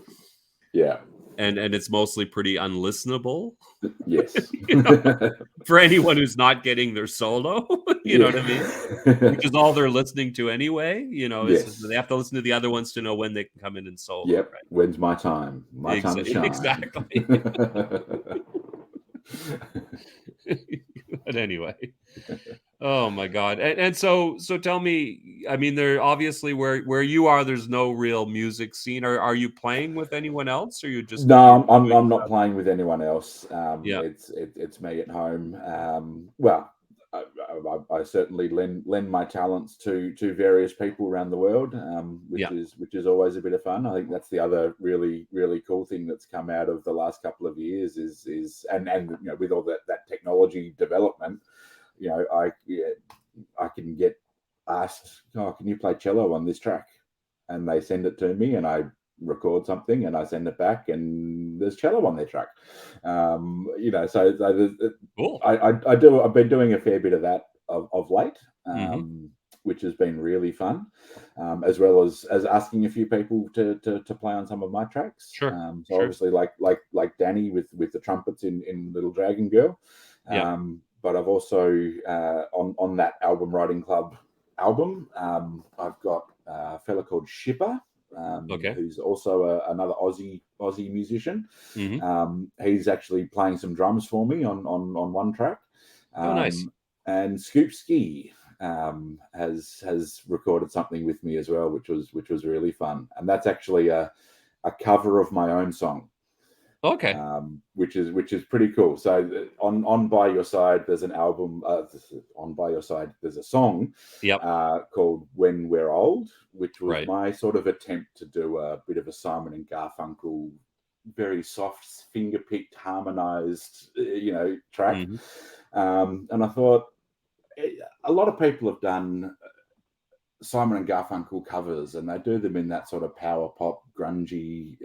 Yeah. And it's mostly pretty unlistenable. Yes. For anyone who's not getting their solo, you know what I mean? Which is all they're listening to anyway. They have to listen to the other ones to know when they can come in and solo. Yep. Right? When's my time? My time to shine. Exactly. But anyway. Oh my God. And so tell me, I mean, there obviously where you are, there's no real music scene. Are you playing with anyone else, or you just? No, I'm not playing with anyone else. It's me at home. Well, I certainly lend my talents to various people around the world, which is always a bit of fun. I think that's the other really cool thing that's come out of the last couple of years is with all that technology development, I can get asked, can you play cello on this track? And they send it to me and I record something and I send it back and there's cello on their track. So cool. I've been doing a fair bit of that of late, which has been really fun, as well as asking a few people to play on some of my tracks. Sure. Obviously like Danny with the trumpets in Little Dragon Girl. But I've also on that album writing club album, I've got a fella called Shipper, who's also another Aussie musician. He's actually playing some drums for me on one track. Nice. And Scoop Ski, has recorded something with me as well, which was really fun. And that's actually a cover of my own song. Okay. Which is pretty cool. So on By Your Side, there's an album. On By Your Side, there's a song Yep. called When We're Old, which was Right. my sort of attempt to do a bit of a Simon and Garfunkel, very soft, finger-picked, harmonized, track. Mm-hmm. And I thought a lot of people have done Simon and Garfunkel covers, and they do them in that sort of power pop, grungy,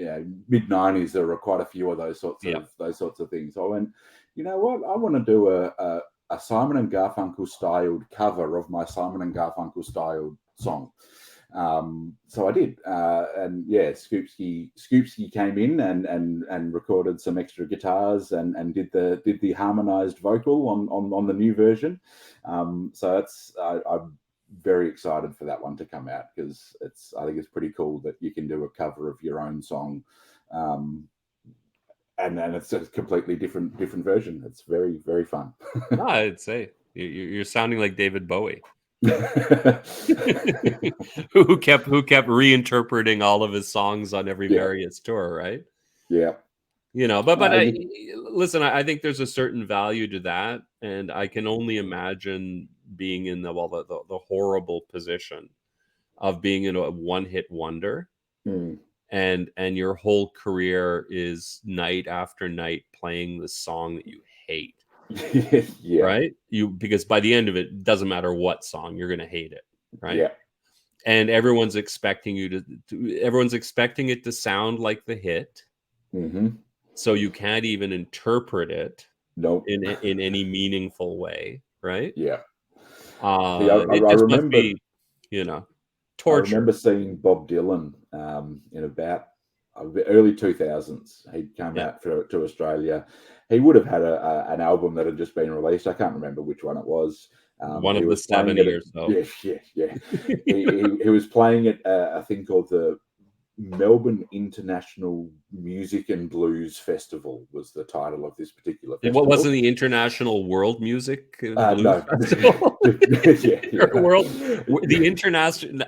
mid '90s. There were quite a few of those sorts of things. So I went, you know what? I want to do a Simon and Garfunkel styled cover of my Simon and Garfunkel styled song. So I did, and yeah, Scoopsky came in and recorded some extra guitars and did the harmonized vocal on the new version. So I'm very excited for that one to come out, because I think it's pretty cool that you can do a cover of your own song, and it's a completely different version. It's very, very fun. No, I'd say you're sounding like David Bowie. who kept reinterpreting all of his songs on every various tour, right? Yeah. But listen, I think there's a certain value to that, and I can only imagine being in the horrible position of being in a one-hit wonder, and your whole career is night after night playing the song that you hate. Yeah. Right? Because by the end of it, doesn't matter what song, you're going to hate it, right? Yeah. And everyone's expecting everyone's expecting it to sound like the hit. Mm-hmm. So you can't even interpret it in any meaningful way, right? Yeah. It just must be, torture. I remember seeing Bob Dylan in about early 2000s. He'd come out to Australia. He would have had an album that had just been released. I can't remember which one it was. One of the 70 or so. Yeah. he was playing at a thing called the Melbourne International Music and Blues Festival was the title of this particular festival. What wasn't the International World Music Blues no. Festival? The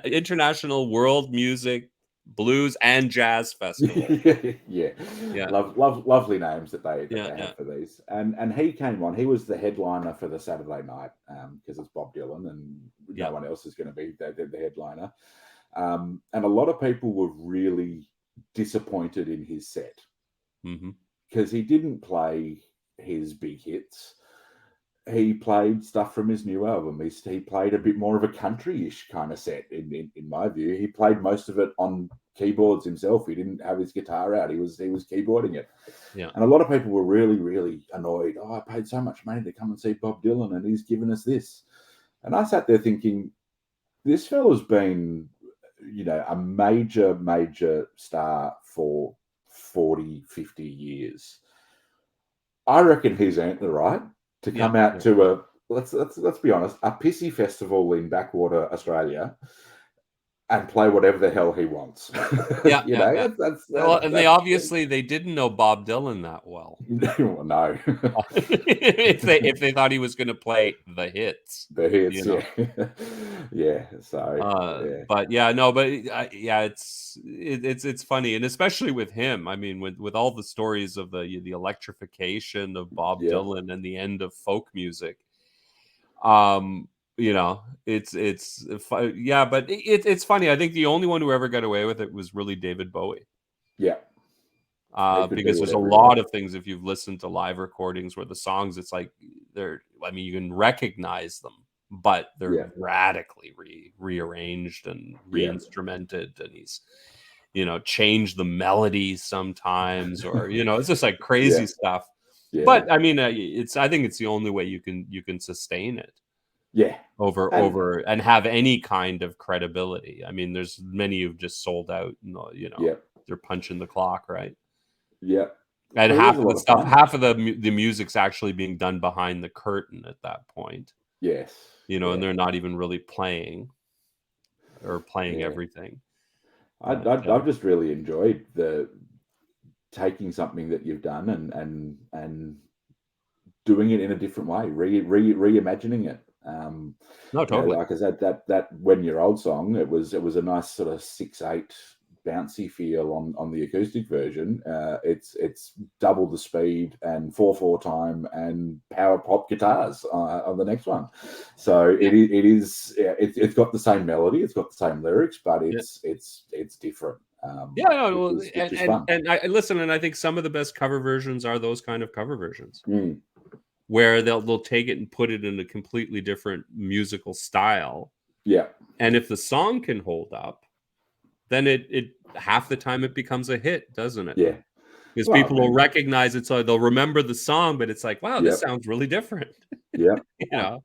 International World Music Blues and Jazz Festival. Yeah. Lovely names that they have for these. And he came on. He was the headliner for the Saturday night, because it's Bob Dylan and no one else is going to be the headliner. And a lot of people were really disappointed in his set, because he didn't play his big hits. He played stuff from his new album. He played a bit more of a country-ish kind of set, in my view. He played most of it on keyboards himself. He didn't have his guitar out. He was keyboarding it. Yeah. And a lot of people were really, really annoyed. Oh, I paid so much money to come and see Bob Dylan, and he's given us this. And I sat there thinking, this fella's been, a major star for 40, 50 years. I reckon he's earned the right to come out to let's be honest, a pissy festival in backwater Australia and play whatever the hell he wants. They obviously they didn't know Bob Dylan that well. No. if they thought he was going to play the hits. Yeah. So. It's funny, and especially with him. I mean, with all the stories of the electrification of Bob Dylan and the end of folk music. It's funny. I think the only one who ever got away with it was really David Bowie. Yeah. Because there's a lot of things, if you've listened to live recordings where the songs, it's like you can recognize them, but they're radically rearranged and re-instrumented, and he's changed the melodies sometimes, or it's just like crazy stuff. Yeah. But I mean, I think it's the only way you can sustain it. Yeah. Over and have any kind of credibility. I mean, there's many who've just sold out, they're punching the clock, right? Yeah. And half of the stuff, half of the music's actually being done behind the curtain at that point. Yes. And they're not even really playing everything. I've just really enjoyed taking something that you've done and doing it in a different way, reimagining it. No, totally. Like I said, that When You're Old song, it was a nice sort of 6/8 bouncy feel on the acoustic version. It's double the speed and 4/4 time and power pop guitars on the next one. So it's got the same melody, it's got the same lyrics, but it's different. Yeah, no, which is fun. and I listen, and I think some of the best cover versions are those kind of cover versions Mm, where they'll take it and put it in a completely different musical style. yeah, And if the song can hold up, then it half the time it becomes a hit, doesn't it? yeah. Because Well, people will recognize it, so they'll remember the song, but it's like, wow, this yep, sounds really different. yep. You know?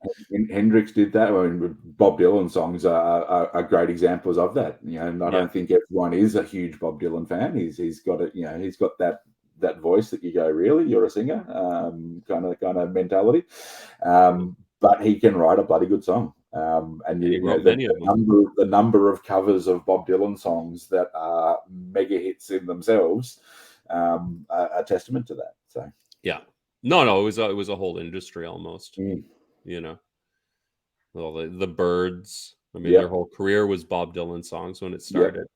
Hendrix did that. I mean, Bob Dylan songs are great examples of that. And I Yeah. don't think everyone is a huge Bob Dylan fan. He's got it. He's got that voice that you go, really, you're a singer, kind of mentality. But he can write a bloody good song. And And he wrote the many of them. number of covers of Bob Dylan songs that are mega hits in themselves are a testament to that. So Yeah. No, it was a whole industry almost. mm, You know, well, the Birds. I mean, their yep, whole career was Bob Dylan songs when it yep. started.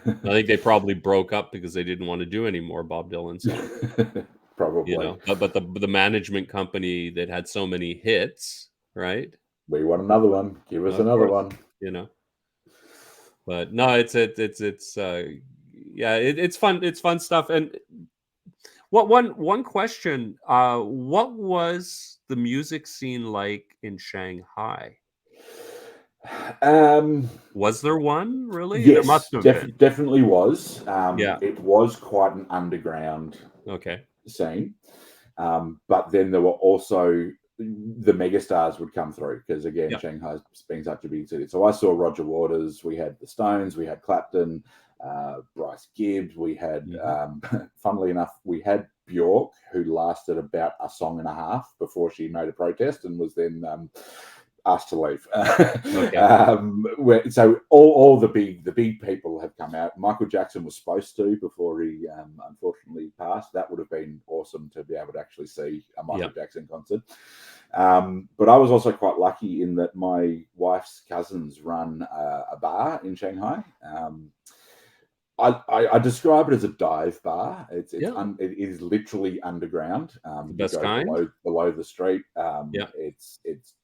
I think they probably broke up because they didn't want to do any more Bob Dylan songs. You Probably. know, but the management company that had so many hits, right? We want another one. Give us Of another course, one. you know. But no, it's yeah, it's fun. It's fun stuff. And one question? What was the music scene like in Shanghai? Um, Was there one really? There must yes, have been. definitely was. Yeah. It was quite an underground Okay. scene. But then there were also the megastars would come through because again, Yeah. Shanghai's being such a big city. So I saw Roger Waters. We had the Stones. We had Clapton, Bryce Gibbs. We had, funnily enough, we had Bjork, who lasted about a song and a half before she made a protest and was then asked to leave. Okay. So all the big people have come out. Michael Jackson was supposed to before he unfortunately passed. That would have been awesome to be able to actually see a Michael Jackson concert. But I was also quite lucky in that my wife's cousins run a bar in Shanghai. I describe it as a dive bar. It is literally underground. The You best go kind. below the street. Yeah. It's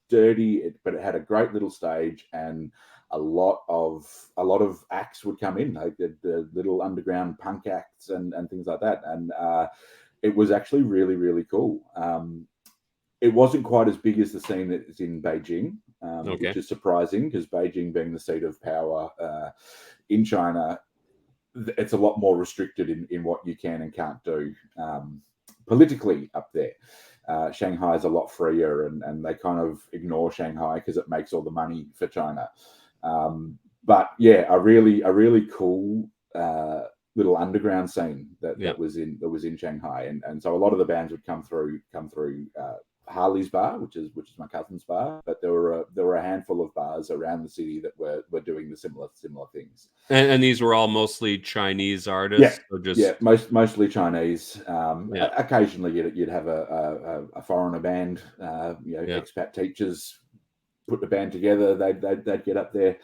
dirty, but it had a great little stage and a lot of acts would come in, like the little underground punk acts and things like that. And it was actually really, really cool. It wasn't quite as big as the scene that's in Beijing, which is surprising because Beijing being the seat of power in China, it's a lot more restricted in what you can and can't do politically up there. Shanghai is a lot freer, and they kind of ignore Shanghai because it makes all the money for China. But yeah, a really cool little underground scene that was in Shanghai, and so a lot of the bands would come through Harley's bar, which is my cousin's bar, but there were a handful of bars around the city that were doing the similar things. And these were all mostly Chinese artists, or just Mostly Chinese. Occasionally you'd have a foreigner band. Expat teachers put the band together. They'd get up there,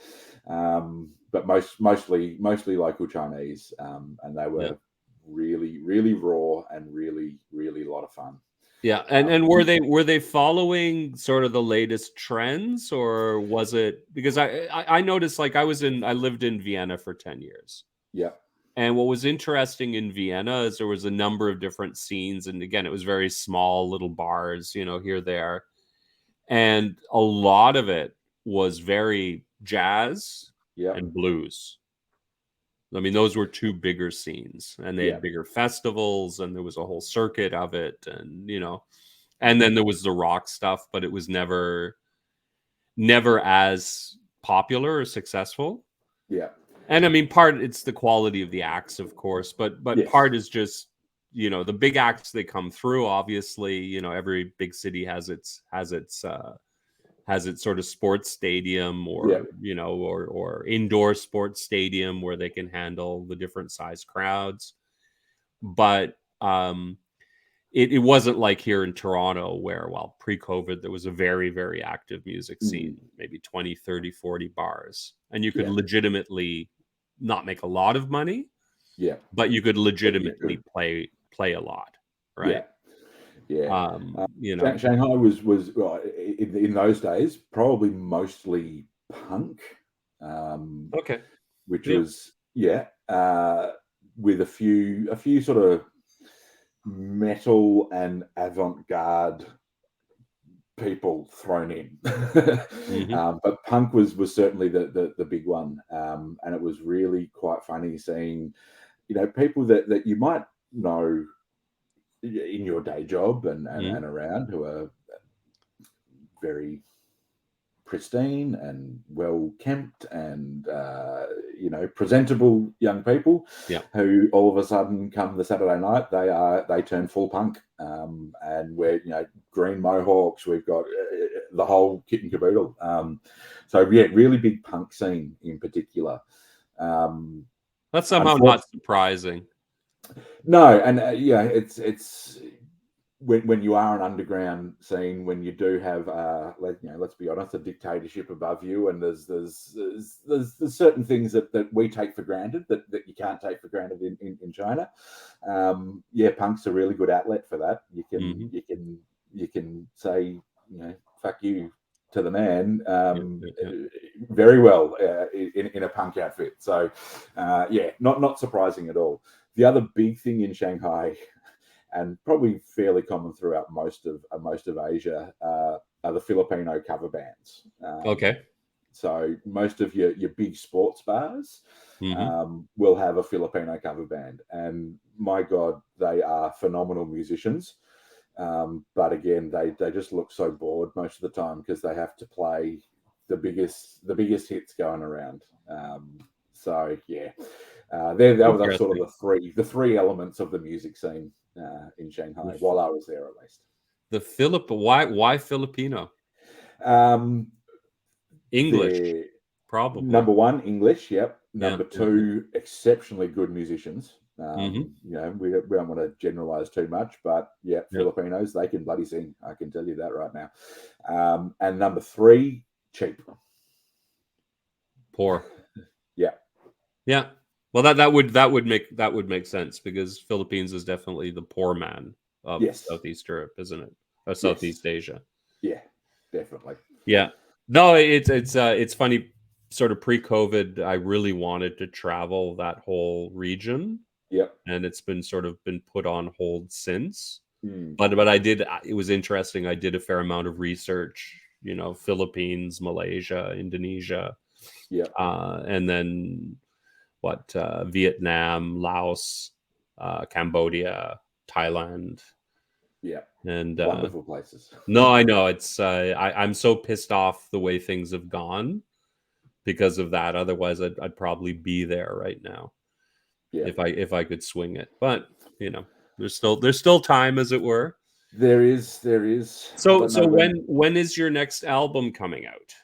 but mostly local Chinese, and they were really raw and really a lot of fun. Yeah, and were they following sort of the latest trends, or was it because I noticed, like, I lived in Vienna for 10 years. Yeah. And what was interesting in Vienna is there was a number of different scenes, and again, it was very small little bars, here, there. And a lot of it was very jazz and blues. I mean, those were two bigger scenes, and they had bigger festivals, and there was a whole circuit of it, and and then there was the rock stuff, but it was never as popular or successful. Yeah. And I mean, part it's the quality of the acts, of course, but part is just the big acts they come through. Obviously, every big city has its sort of sports stadium, or or indoor sports stadium where they can handle the different size crowds. But it wasn't like here in Toronto where, well, pre-COVID, there was a very, very active music scene, maybe 20, 30, 40 bars. And you could legitimately not make a lot of money, but you could legitimately play a lot, right? Shanghai was well, in those days probably mostly punk, which was with a few sort of metal and avant-garde people thrown in. But punk was certainly the big one, and it was really quite funny seeing, people that you might know in your day job and around, who are very pristine and well kempt and presentable young people, who all of a sudden come the Saturday night they turn full punk, and we're green mohawks, we've got the whole kit and caboodle. So really big punk scene in particular. That's somehow not surprising. No, and it's when you are an underground scene, when you do have let's be honest, a dictatorship above you, and there's certain things that we take for granted that you can't take for granted in China. Punk's a really good outlet for that. You can say, fuck you to the man very well in a punk outfit. So not surprising at all. The other big thing in Shanghai, and probably fairly common throughout most of Asia, are the Filipino cover bands. So most of your big sports bars will have a Filipino cover band, and my God, they are phenomenal musicians. But again, they just look so bored most of the time because they have to play the biggest hits going around. They're sort of the three elements of the music scene in Shanghai while I was there, at least. Why Filipino? English, probably. Number one, English. Yep. Number two, exceptionally good musicians. We don't want to generalize too much, but Filipinos, they can bloody sing. I can tell you that right now. And number three, cheap. Poor. Yeah. Well, that would make sense, because Philippines is definitely the poor man of Southeast Europe, isn't it? Or Southeast Asia. Yeah, definitely. Yeah. No, it's funny. Sort of pre-COVID, I really wanted to travel that whole region. Yep. And it's been put on hold since. But I did. It was interesting. I did a fair amount of research. Philippines, Malaysia, Indonesia. Yeah. And then Vietnam, Laos, Cambodia, Thailand. Yeah. And wonderful places. No, I know. It's I'm so pissed off the way things have gone because of that. Otherwise, I'd probably be there right now if I could swing it. But there's still time, as it were. There is. So when is your next album coming out?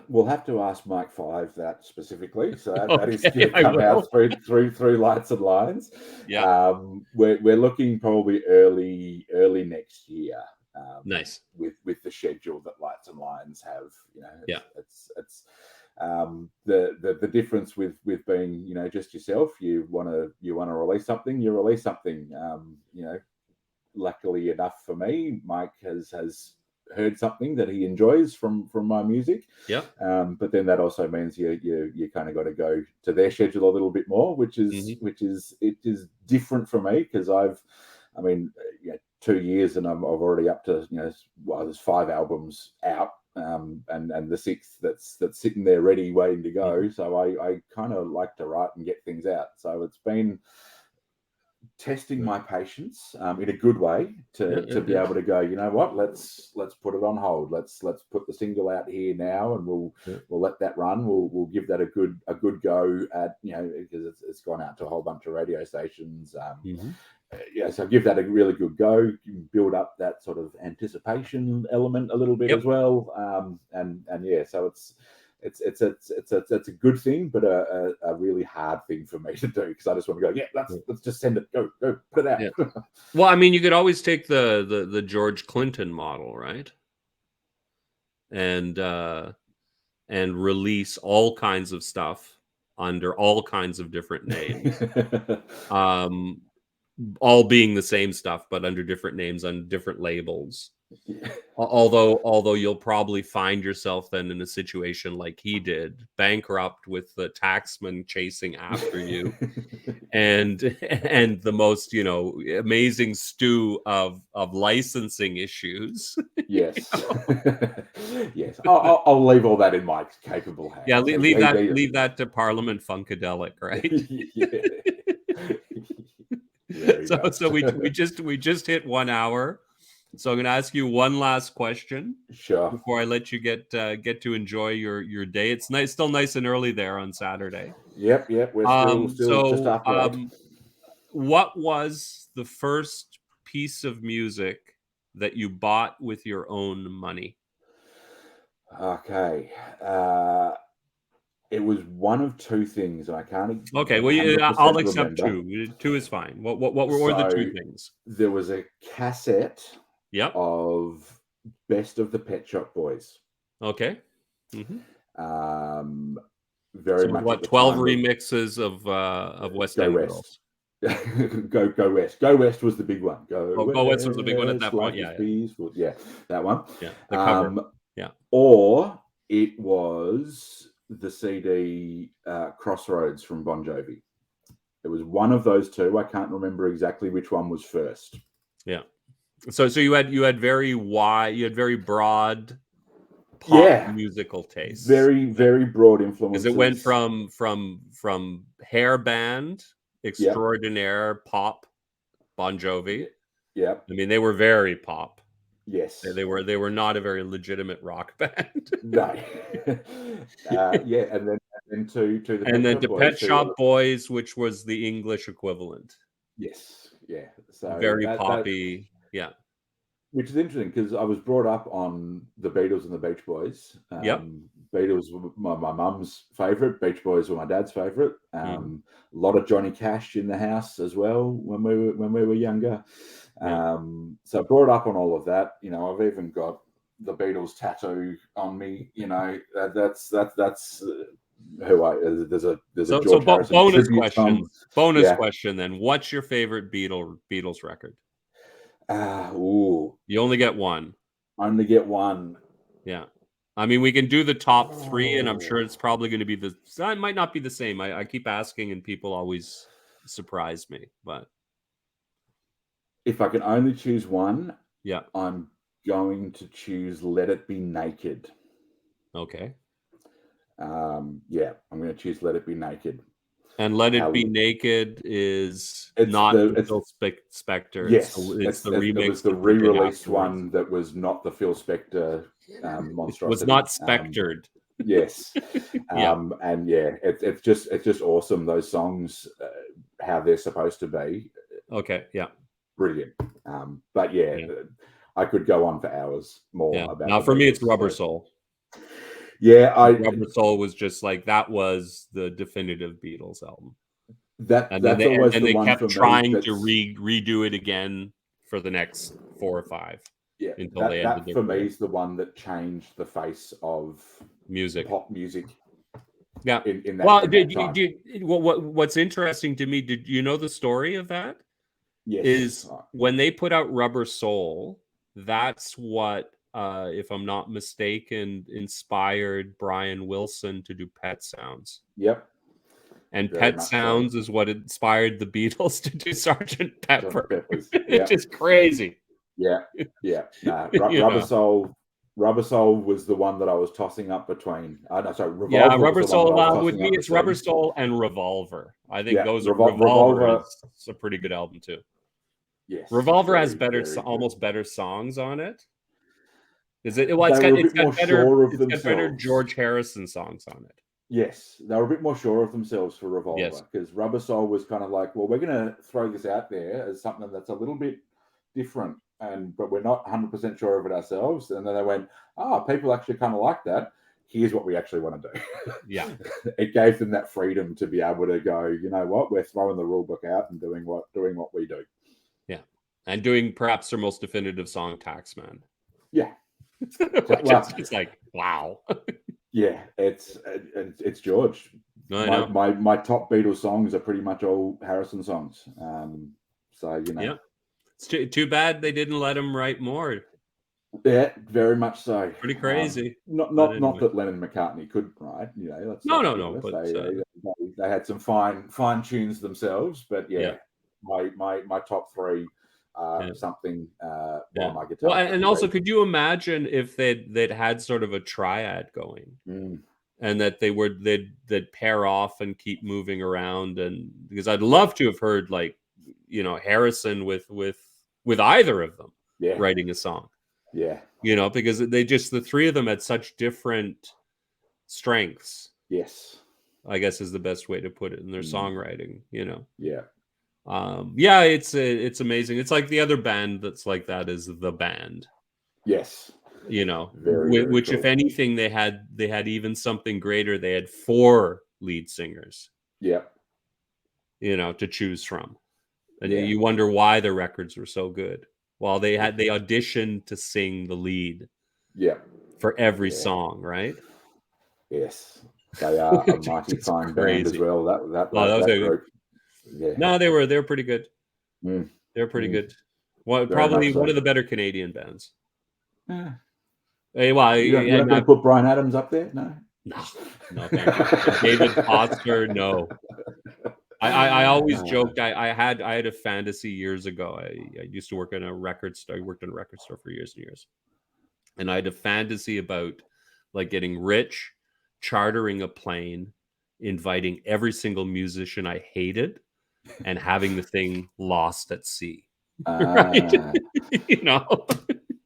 We'll have to ask Mike 5 that specifically. So that is Okay, going to come out through Lights and Lines. Yeah. We're looking probably early next year. Nice. With the schedule that Lights and Lines have. It's the difference with being just yourself. You want to release something, you release something. Luckily enough for me, Mike has heard something that he enjoys from my music. But then that also means you kind of got to go to their schedule a little bit more, which is different for me, because 2 years and I'm already up to there's 5 albums out, and the 6th that's sitting there ready waiting to go. So I kind of like to write and get things out. So it's been testing my patience in a good way to be able to go, let's put it on hold, let's put the single out here now, and we'll let that run, we'll give that a good go at because it's gone out to a whole bunch of radio stations. So give that a really good go, build up that sort of anticipation element a little bit as well, so it's a good thing, but a really hard thing for me to do, because I just want to go, yeah, let's just send it, go put it out. Yeah. Well, I mean, you could always take the George Clinton model, right? And release all kinds of stuff under all kinds of different names, all being the same stuff, but under different names on different labels. Although you'll probably find yourself then in a situation like he did, bankrupt, with the taxman chasing after you, and the most amazing stew of licensing issues. Yes. Yes. I'll leave all that in Mike's capable hands. Yeah, leave that to Parliament Funkadelic, right? Yeah. So we just hit 1 hour. So I'm going to ask you one last question, sure, before I let you get to enjoy your day. It's still nice and early there on Saturday. Yep. We're still just after 8. What was the first piece of music that you bought with your own money? Okay. It was one of two things, and I can't. Okay, well, I'll accept remember. 2. 2 is fine. What were the 2 things? There was a cassette. Yep. Of Best of the Pet Shop Boys. Okay. Mm-hmm. Very much. What, 12 remixes of West End Girls? Go West. Go West was the big one. Go West was the big one at that point. Yeah, that one. Yeah, the cover. Yeah. Or it was the CD Crossroads from Bon Jovi. It was one of those two. I can't remember exactly which one was first. Yeah. So you had very broad pop musical taste. Very broad influences. Because it went from hair band extraordinaire pop Bon Jovi. Yeah. I mean, they were very pop. Yes. They were not a very legitimate rock band. No. And then to Pet Shop Boys, which was the English equivalent. Yes. Yeah. So very poppy. Yeah. Which is interesting, because I was brought up on the Beatles and the Beach Boys. Beatles were my mum's favourite. Beach Boys were my dad's favourite. A lot of Johnny Cash in the house as well when we were younger. So brought up on all of that. I've even got the Beatles tattoo on me. That's who I. There's a George Harrison bonus tribute question. song. Bonus question then. What's your favorite Beatles record? You only get one. Only get one. Yeah. I mean, we can do the top 3, and I'm sure it's probably going to be it might not be the same. I keep asking, and people always surprise me. But if I can only choose one, I'm going to choose Let It Be Naked. Okay. I'm going to choose Let It Be Naked. And Let It Be Naked is not the Phil Spector. Yes, it's the remix. It was the re-released one that was not the Phil Spector monstrosity. Was not spectered. Yes. It's just awesome, those songs, how they're supposed to be. Okay, yeah. Brilliant. I could go on for hours more about. Now, for me, it's Rubber Soul. Yeah, Rubber Soul was just like, that was the definitive Beatles album. They kept trying to redo it again for the next 4 or 5. Yeah, until they ended that for me is the one that changed the face of pop music. Yeah. In that what's interesting to me? Did you know the story of that? Yes. Is when they put out Rubber Soul, that's what, if I'm not mistaken, inspired Brian Wilson to do Pet Sounds. Yep. And Pet Sounds is what inspired the Beatles to do Sgt. Pepper. It's just crazy. Yeah. Rubber Soul was the one that I was tossing up between. Revolver. Yeah, Rubber Soul would be. It's Rubber Soul and Revolver. I think those are Revolver is a pretty good album too. Yes, Revolver has almost better songs on it. Is it? Well, it's got better George Harrison songs on it. Yes, they were a bit more sure of themselves for Revolver, because Rubber Soul was kind of like, well, we're going to throw this out there as something that's a little bit different, but we're not 100% sure of it ourselves. And then they went, people actually kind of like that. here's what we actually want to do. Yeah. It gave them that freedom to be able to go, you know what, we're throwing the rule book out and doing what we do. Yeah. And doing perhaps their most definitive song, Taxman. Yeah. It's like, wow. Yeah, it's George. My top Beatles songs are pretty much all Harrison songs. So, you know. Yeah. It's too bad they didn't let him write more. Yeah, very much so. Pretty crazy. Not that Lennon and McCartney couldn't write, you know. No. But they had some fine tunes themselves, but yeah. My top three something while my guitar. Well, and also, could you imagine if they'd had sort of a triad going, and that they'd pair off and keep moving around, and because I'd love to have heard, like, you know, Harrison with either of them writing a song. Yeah. You know, because the three of them had such different strengths. Yes. I guess is the best way to put it in their songwriting, you know. Yeah. Yeah, it's amazing. It's like the other band that's like that is The Band. Yes. You know, very which cool. If anything, they had even something greater. They had 4 lead singers. Yeah. You know, to choose from. And you wonder why their records were so good. Well, they auditioned to sing the lead. Yeah. For every song, right? Yes. They are a mighty fine band as well. That group. Yeah. No, they're pretty good. They're pretty good. Well, probably one of the better Canadian bands. Yeah. Hey, well, you're not going to put Bryan Adams up there? No, thank you. David Foster, no. I always joked. I had a fantasy years ago. I used to work in a record store. I worked in a record store for years and years, and I had a fantasy about like getting rich, chartering a plane, inviting every single musician I hated, and having the thing lost at sea. Right? You know.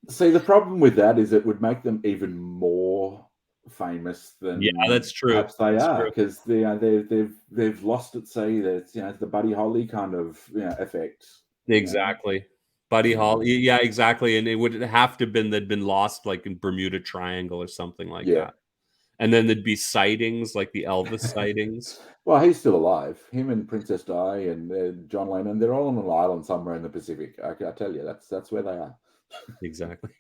See, the problem with that is it would make them even more famous than that's true. Perhaps they are, because they've lost at sea. That's, you know, the Buddy Holly kind of, you know, effect. Exactly. You know? Buddy Holly, yeah, exactly. And it would have to have been they'd been lost like in Bermuda Triangle or something like that. And then there'd be sightings, like the Elvis sightings. Well, he's still alive. Him and Princess Di and John Lennon, they're all on an island somewhere in the Pacific. I tell you, that's where they are. Exactly.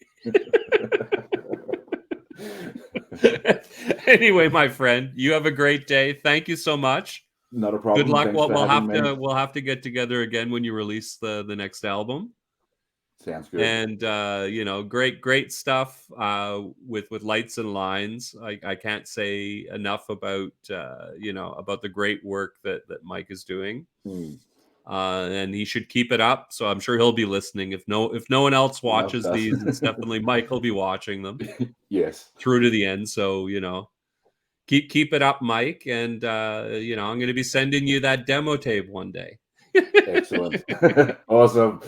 Anyway, my friend, you have a great day. Thank you so much. Not a problem. Good luck. We'll have to get together again when you release the next album. Sounds good. And you know, great stuff with Lights and Lines. I can't say enough about you know, about the great work that Mike is doing. And he should keep it up. So I'm sure he'll be listening. If no one else watches these, it's definitely Mike will be watching them. Yes. Through to the end. So, you know, keep it up, Mike. And you know, I'm going to be sending you that demo tape one day. Excellent. Awesome.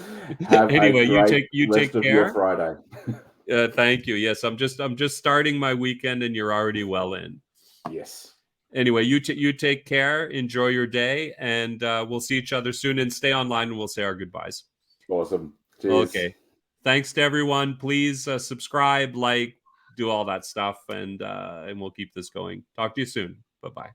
Anyway, you take of care. Your Friday. Thank you. Yes, I'm just starting my weekend, and you're already well in. Yes. Anyway, you take care. Enjoy your day, and we'll see each other soon. And stay online, and we'll say our goodbyes. Awesome. Cheers. Okay. Thanks to everyone. Please subscribe, like, do all that stuff, and we'll keep this going. Talk to you soon. Bye-bye.